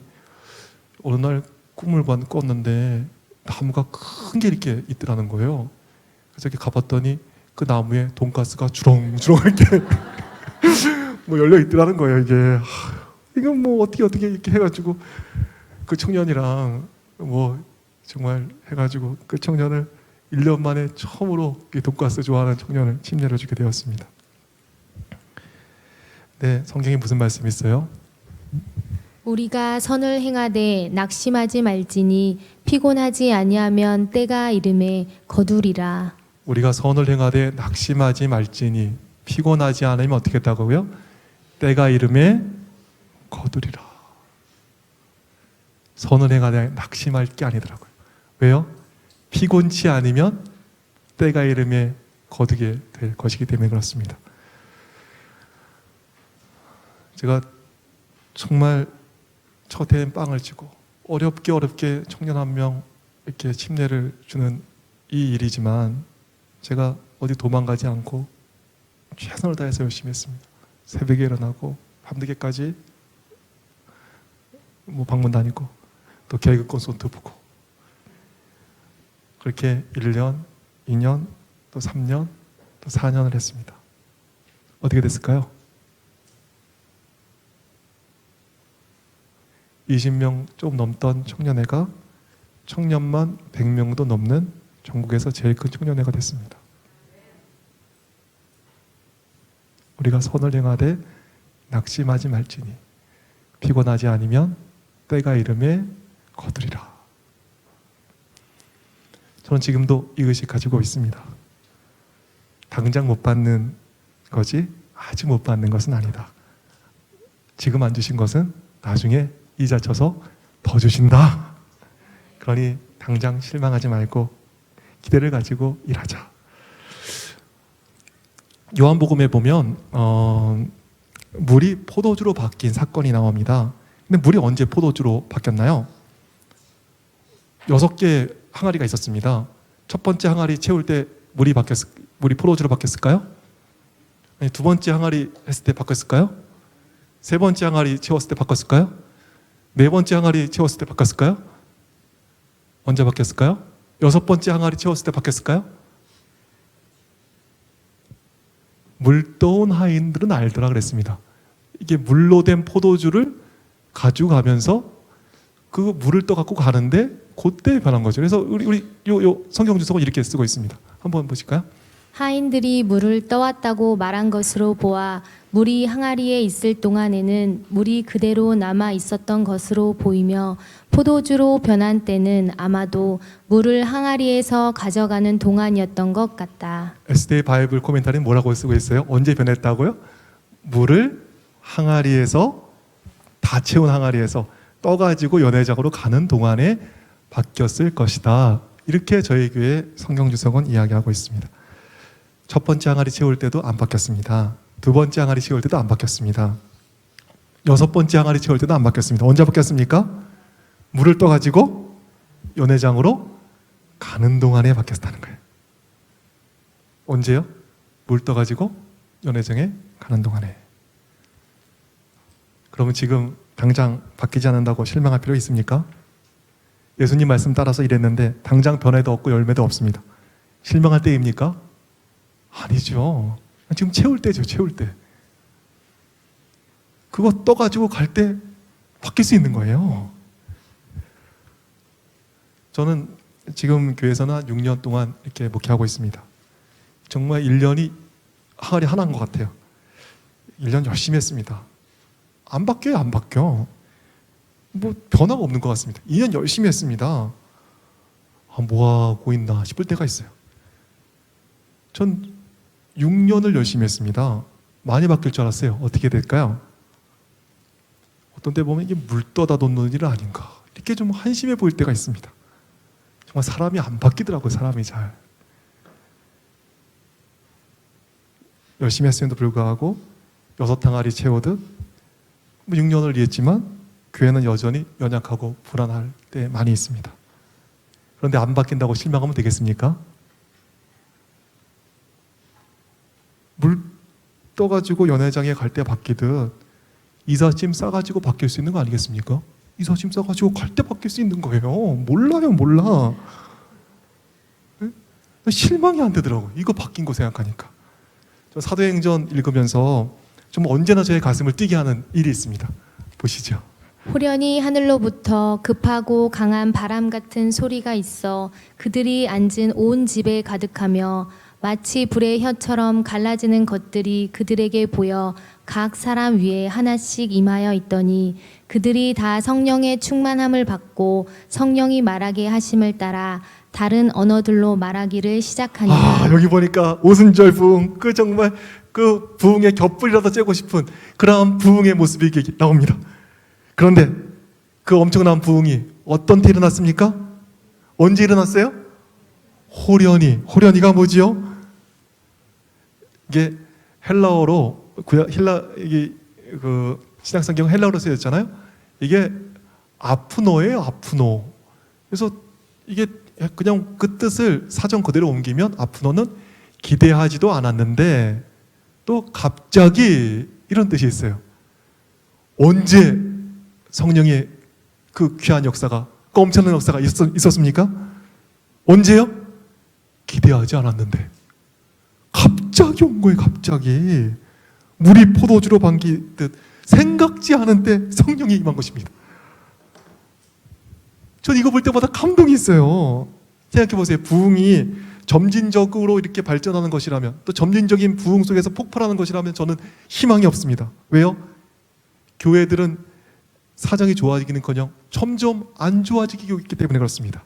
A: 어느 날 꿈을 꿨는데 나무가 큰 게 이렇게 있더라는 거예요. 그래서 이렇게 가봤더니 그 나무에 돈가스가 주렁주렁 이렇게 뭐 열려 있더라는 거예요. 이건 뭐 어떻게 이렇게 해가지고 그 청년이랑 뭐 정말 해가지고 그 청년을 1년 만에 처음으로 돈가스 좋아하는 청년을 침례를 주게 되었습니다. 네, 성경에 무슨 말씀이 있어요?
B: 우리가 선을 행하되 낙심하지 말지니 피곤하지 아니하면 때가 이름에 거두리라.
A: 우리가 선을 행하되 낙심하지 말지니 피곤하지 않으면 어떻게 했다고요? 때가 이름에 거두리라. 선을 행하되 낙심할 게 아니더라고요. 왜요? 피곤치 않으면 때가 이름에 거두게 될 것이기 때문에 그렇습니다. 제가 정말 첫 해엔 빵을 치고 어렵게 청년 한 명 이렇게 침례를 주는 이 일이지만 제가 어디 도망가지 않고 최선을 다해서 열심히 했습니다. 새벽에 일어나고 밤늦게까지 뭐 방문 다니고 또 개그 콘서트 보고 그렇게 1년, 2년, 또 3년, 또 4년을 했습니다. 어떻게 됐을까요? 20명 좀 넘던 청년회가 청년만 100명도 넘는 전국에서 제일 큰 청년회가 됐습니다. 우리가 선을 행하되 낙심하지 말지니 피곤하지 않으면 때가 이름에 거두리라. 저는 지금도 이 의식 가지고 있습니다. 당장 못 받는 거지 아직 못 받는 것은 아니다. 지금 안 주신 것은 나중에 이자 쳐서 더 주신다. 그러니 당장 실망하지 말고 기대를 가지고 일하자. 요한복음에 보면 물이 포도주로 바뀐 사건이 나옵니다. 근데 물이 언제 포도주로 바뀌었나요? 6개의 항아리가 있었습니다. 첫 번째 항아리 채울 때 물이 포도주로 바뀌었을까요? 아니, 두 번째 항아리 했을 때 바뀌었을까요? 세 번째 항아리 채웠을 때 바뀌었을까요? 네 번째 항아리 채웠을 때 바뀌었을까요? 언제 바뀌었을까요? 6번째 항아리 채웠을 때 바뀌었을까요? 물 떠온 하인들은 알더라 그랬습니다. 이게 물로 된 포도주를 가지고 가면서 그 물을 떠 갖고 가는데 그때 변한 거죠. 그래서 우리 요 성경 주석은 이렇게 쓰고 있습니다. 한번 보실까요?
B: 하인들이 물을 떠왔다고 말한 것으로 보아 물이 항아리에 있을 동안에는 물이 그대로 남아 있었던 것으로 보이며 포도주로 변한 때는 아마도 물을 항아리에서 가져가는 동안이었던 것 같다.
A: SD 바이블 코멘터리는 뭐라고 쓰고 있어요? 언제 변했다고요? 물을 항아리에서 다 채운 항아리에서 떠가지고 연회장으로 가는 동안에 바뀌었을 것이다. 이렇게 저희 교회 성경 주석은 이야기하고 있습니다. 첫 번째 항아리 채울 때도 안 바뀌었습니다. 두 번째 항아리 채울 때도 안 바뀌었습니다. 6번째 항아리 채울 때도 안 바뀌었습니다. 언제 바뀌었습니까? 물을 떠가지고 연회장으로 가는 동안에 바뀌었다는 거예요. 언제요? 물 떠가지고 연회장에 가는 동안에. 그러면 지금 당장 바뀌지 않는다고 실망할 필요 있습니까? 예수님 말씀 따라서 일했는데 당장 변화도 없고 열매도 없습니다. 실망할 때입니까? 아니죠. 지금 채울 때죠. 채울 때. 그거 떠가지고 갈 때 바뀔 수 있는 거예요. 저는 지금 교회에서는 한 6년 동안 이렇게 목회하고 있습니다. 정말 1년이 항아리 하나인 것 같아요. 1년 열심히 했습니다. 안 바뀌어요. 안 바뀌어. 뭐 변화가 없는 것 같습니다. 2년 열심히 했습니다. 뭐하고 있나 싶을 때가 있어요. 전 6년을 열심히 했습니다. 많이 바뀔 줄 알았어요. 어떻게 될까요? 어떤 때 보면 이게 물 떠다 놓는 일은 아닌가 이렇게 좀 한심해 보일 때가 있습니다. 정말 사람이 안 바뀌더라고요. 사람이 잘. 열심히 했음에도 불구하고 6항아리 채우듯 6년을 일했지만 교회는 여전히 연약하고 불안할 때 많이 있습니다. 그런데 안 바뀐다고 실망하면 되겠습니까? 물 떠가지고 연회장에 갈 때 바뀌듯 이삿짐 싸가지고 바뀔 수 있는 거 아니겠습니까? 이삿짐 싸가지고 갈 때 바뀔 수 있는 거예요. 몰라요. 몰라. 실망이 안 되더라고요. 이거 바뀐 거 생각하니까. 저 사도행전 읽으면서 좀 언제나 저의 가슴을 뛰게 하는 일이 있습니다. 보시죠.
B: 호련히 하늘로부터 급하고 강한 바람 같은 소리가 있어 그들이 앉은 온 집에 가득하며 마치 불의 혀처럼 갈라지는 것들이 그들에게 보여 각 사람 위에 하나씩 임하여 있더니 그들이 다 성령의 충만함을 받고 성령이 말하게 하심을 따라 다른 언어들로 말하기를 시작하니라.
A: 여기 보니까 오순절 부흥, 그 정말 그 부흥의 곁불이라도 쬐고 싶은 그런 부흥의 모습이 나옵니다. 그런데 그 엄청난 부흥이 어떤 때 일어났습니까? 언제 일어났어요? 호련히가 뭐지요? 이게 헬라어로 이게 그 신약성경 헬라어로 쓰여졌잖아요. 이게 아프노예요, 아프노. 그래서 이게 그냥 그 뜻을 사전 그대로 옮기면 아프노는 기대하지도 않았는데 또 갑자기 이런 뜻이 있어요. 언제 성령의 그 귀한 역사가, 그 엄청난 역사가 있었습니까? 언제요? 기대하지 않았는데 갑자기 온 거예요. 갑자기 물이 포도주로 반기듯 생각지 않은 때 성령이 임한 것입니다. 전 이거 볼 때마다 감동이 있어요. 생각해 보세요. 부흥이 점진적으로 이렇게 발전하는 것이라면, 또 점진적인 부흥 속에서 폭발하는 것이라면 저는 희망이 없습니다. 왜요? 교회들은 사정이 좋아지기는커녕 점점 안 좋아지기 있기 때문에 그렇습니다.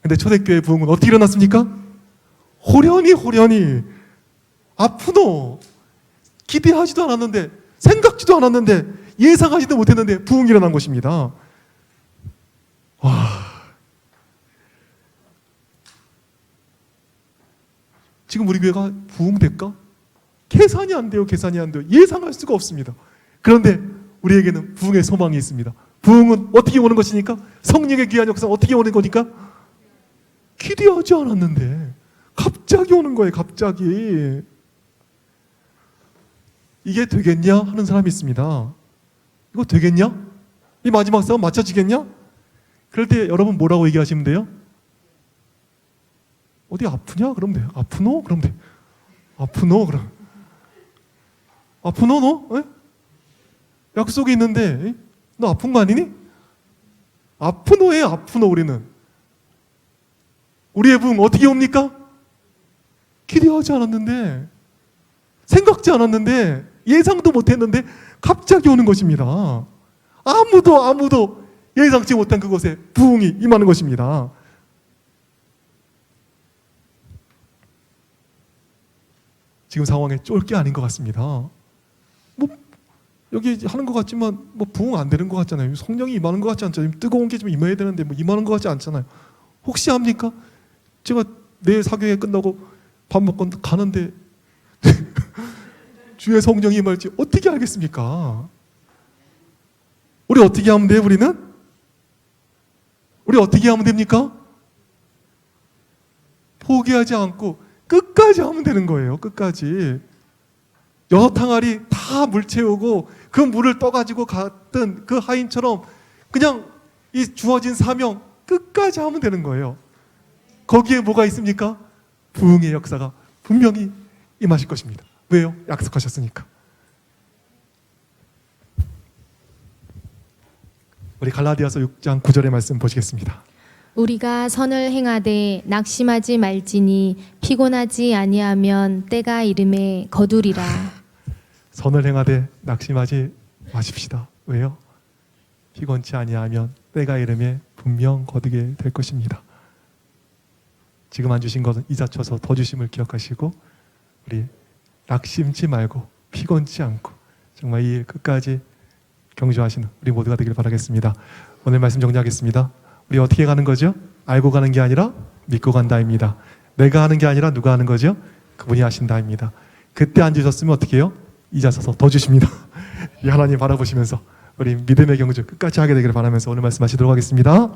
A: 근데 초대교회 부흥은 어떻게 일어났습니까? 호련히 아프노, 기대하지도 않았는데, 생각지도 않았는데, 예상하지도 못했는데 부흥이 일어난 것입니다. 와, 지금 우리 교회가 부흥될까? 계산이 안 돼요. 예상할 수가 없습니다. 그런데 우리에게는 부흥의 소망이 있습니다. 부흥은 어떻게 오는 것이니까? 성령의 귀한 역사는 어떻게 오는 거니까? 기대하지 않았는데 갑자기 오는 거예요. 갑자기. 이게 되겠냐 하는 사람이 있습니다. 이거 되겠냐? 이 마지막 싸움 맞춰지겠냐? 그럴 때 여러분 뭐라고 얘기하시면 돼요? 어디 아프냐? 그러면 돼요. 아프노? 그러면 돼요. 아프노? 그럼. 아프노 너? 에? 약속이 있는데 너 아픈 거 아니니? 아프노에 아프노. 우리는 우리의 부흥 어떻게 옵니까? 기대하지 않았는데, 생각지 않았는데, 예상도 못했는데 갑자기 오는 것입니다. 아무도 예상치 못한 그곳에 부흥이 임하는 것입니다. 지금 상황에 쫄 게 아닌 것 같습니다. 뭐 여기 하는 것 같지만 뭐 부흥 안 되는 것 같잖아요. 성령이 임하는 것 같지 않잖아요. 뜨거운 게 좀 임해야 되는데 뭐 임하는 것 같지 않잖아요. 혹시 합니까? 제가 내일 사경회 끝나고 밥 먹고 가는데 주의 성령이 임할지 어떻게 알겠습니까? 우리 어떻게 하면 돼요? 우리 어떻게 하면 됩니까? 포기하지 않고 끝까지 하면 되는 거예요. 끝까지. 6항아리 다 물 채우고 그 물을 떠가지고 갔던 그 하인처럼 그냥 이 주어진 사명 끝까지 하면 되는 거예요. 거기에 뭐가 있습니까? 부흥의 역사가 분명히 임하실 것입니다. 왜요? 약속하셨으니까. 우리 갈라디아서 6장 9절의 말씀 보시겠습니다.
B: 우리가 선을 행하되 낙심하지 말지니 피곤하지 아니하면 때가 이름에 거두리라.
A: 선을 행하되 낙심하지 마십시다. 왜요? 피곤치 아니하면 때가 이름에 분명 거두게 될 것입니다. 지금 안 주신 것은 이자 쳐서 더 주심을 기억하시고 우리 낙심치 말고 피곤치 않고 정말 이 일 끝까지 경주하시는 우리 모두가 되길 바라겠습니다. 오늘 말씀 정리하겠습니다. 우리 어떻게 가는 거죠? 알고 가는 게 아니라 믿고 간다입니다. 내가 하는 게 아니라 누가 하는 거죠? 그분이 하신다입니다. 그때 안 주셨으면 어떻게 해요? 이자 쳐서 더 주십니다. 이 하나님 바라보시면서 우리 믿음의 경주 끝까지 하게 되기를 바라면서 오늘 말씀 마치도록 하겠습니다.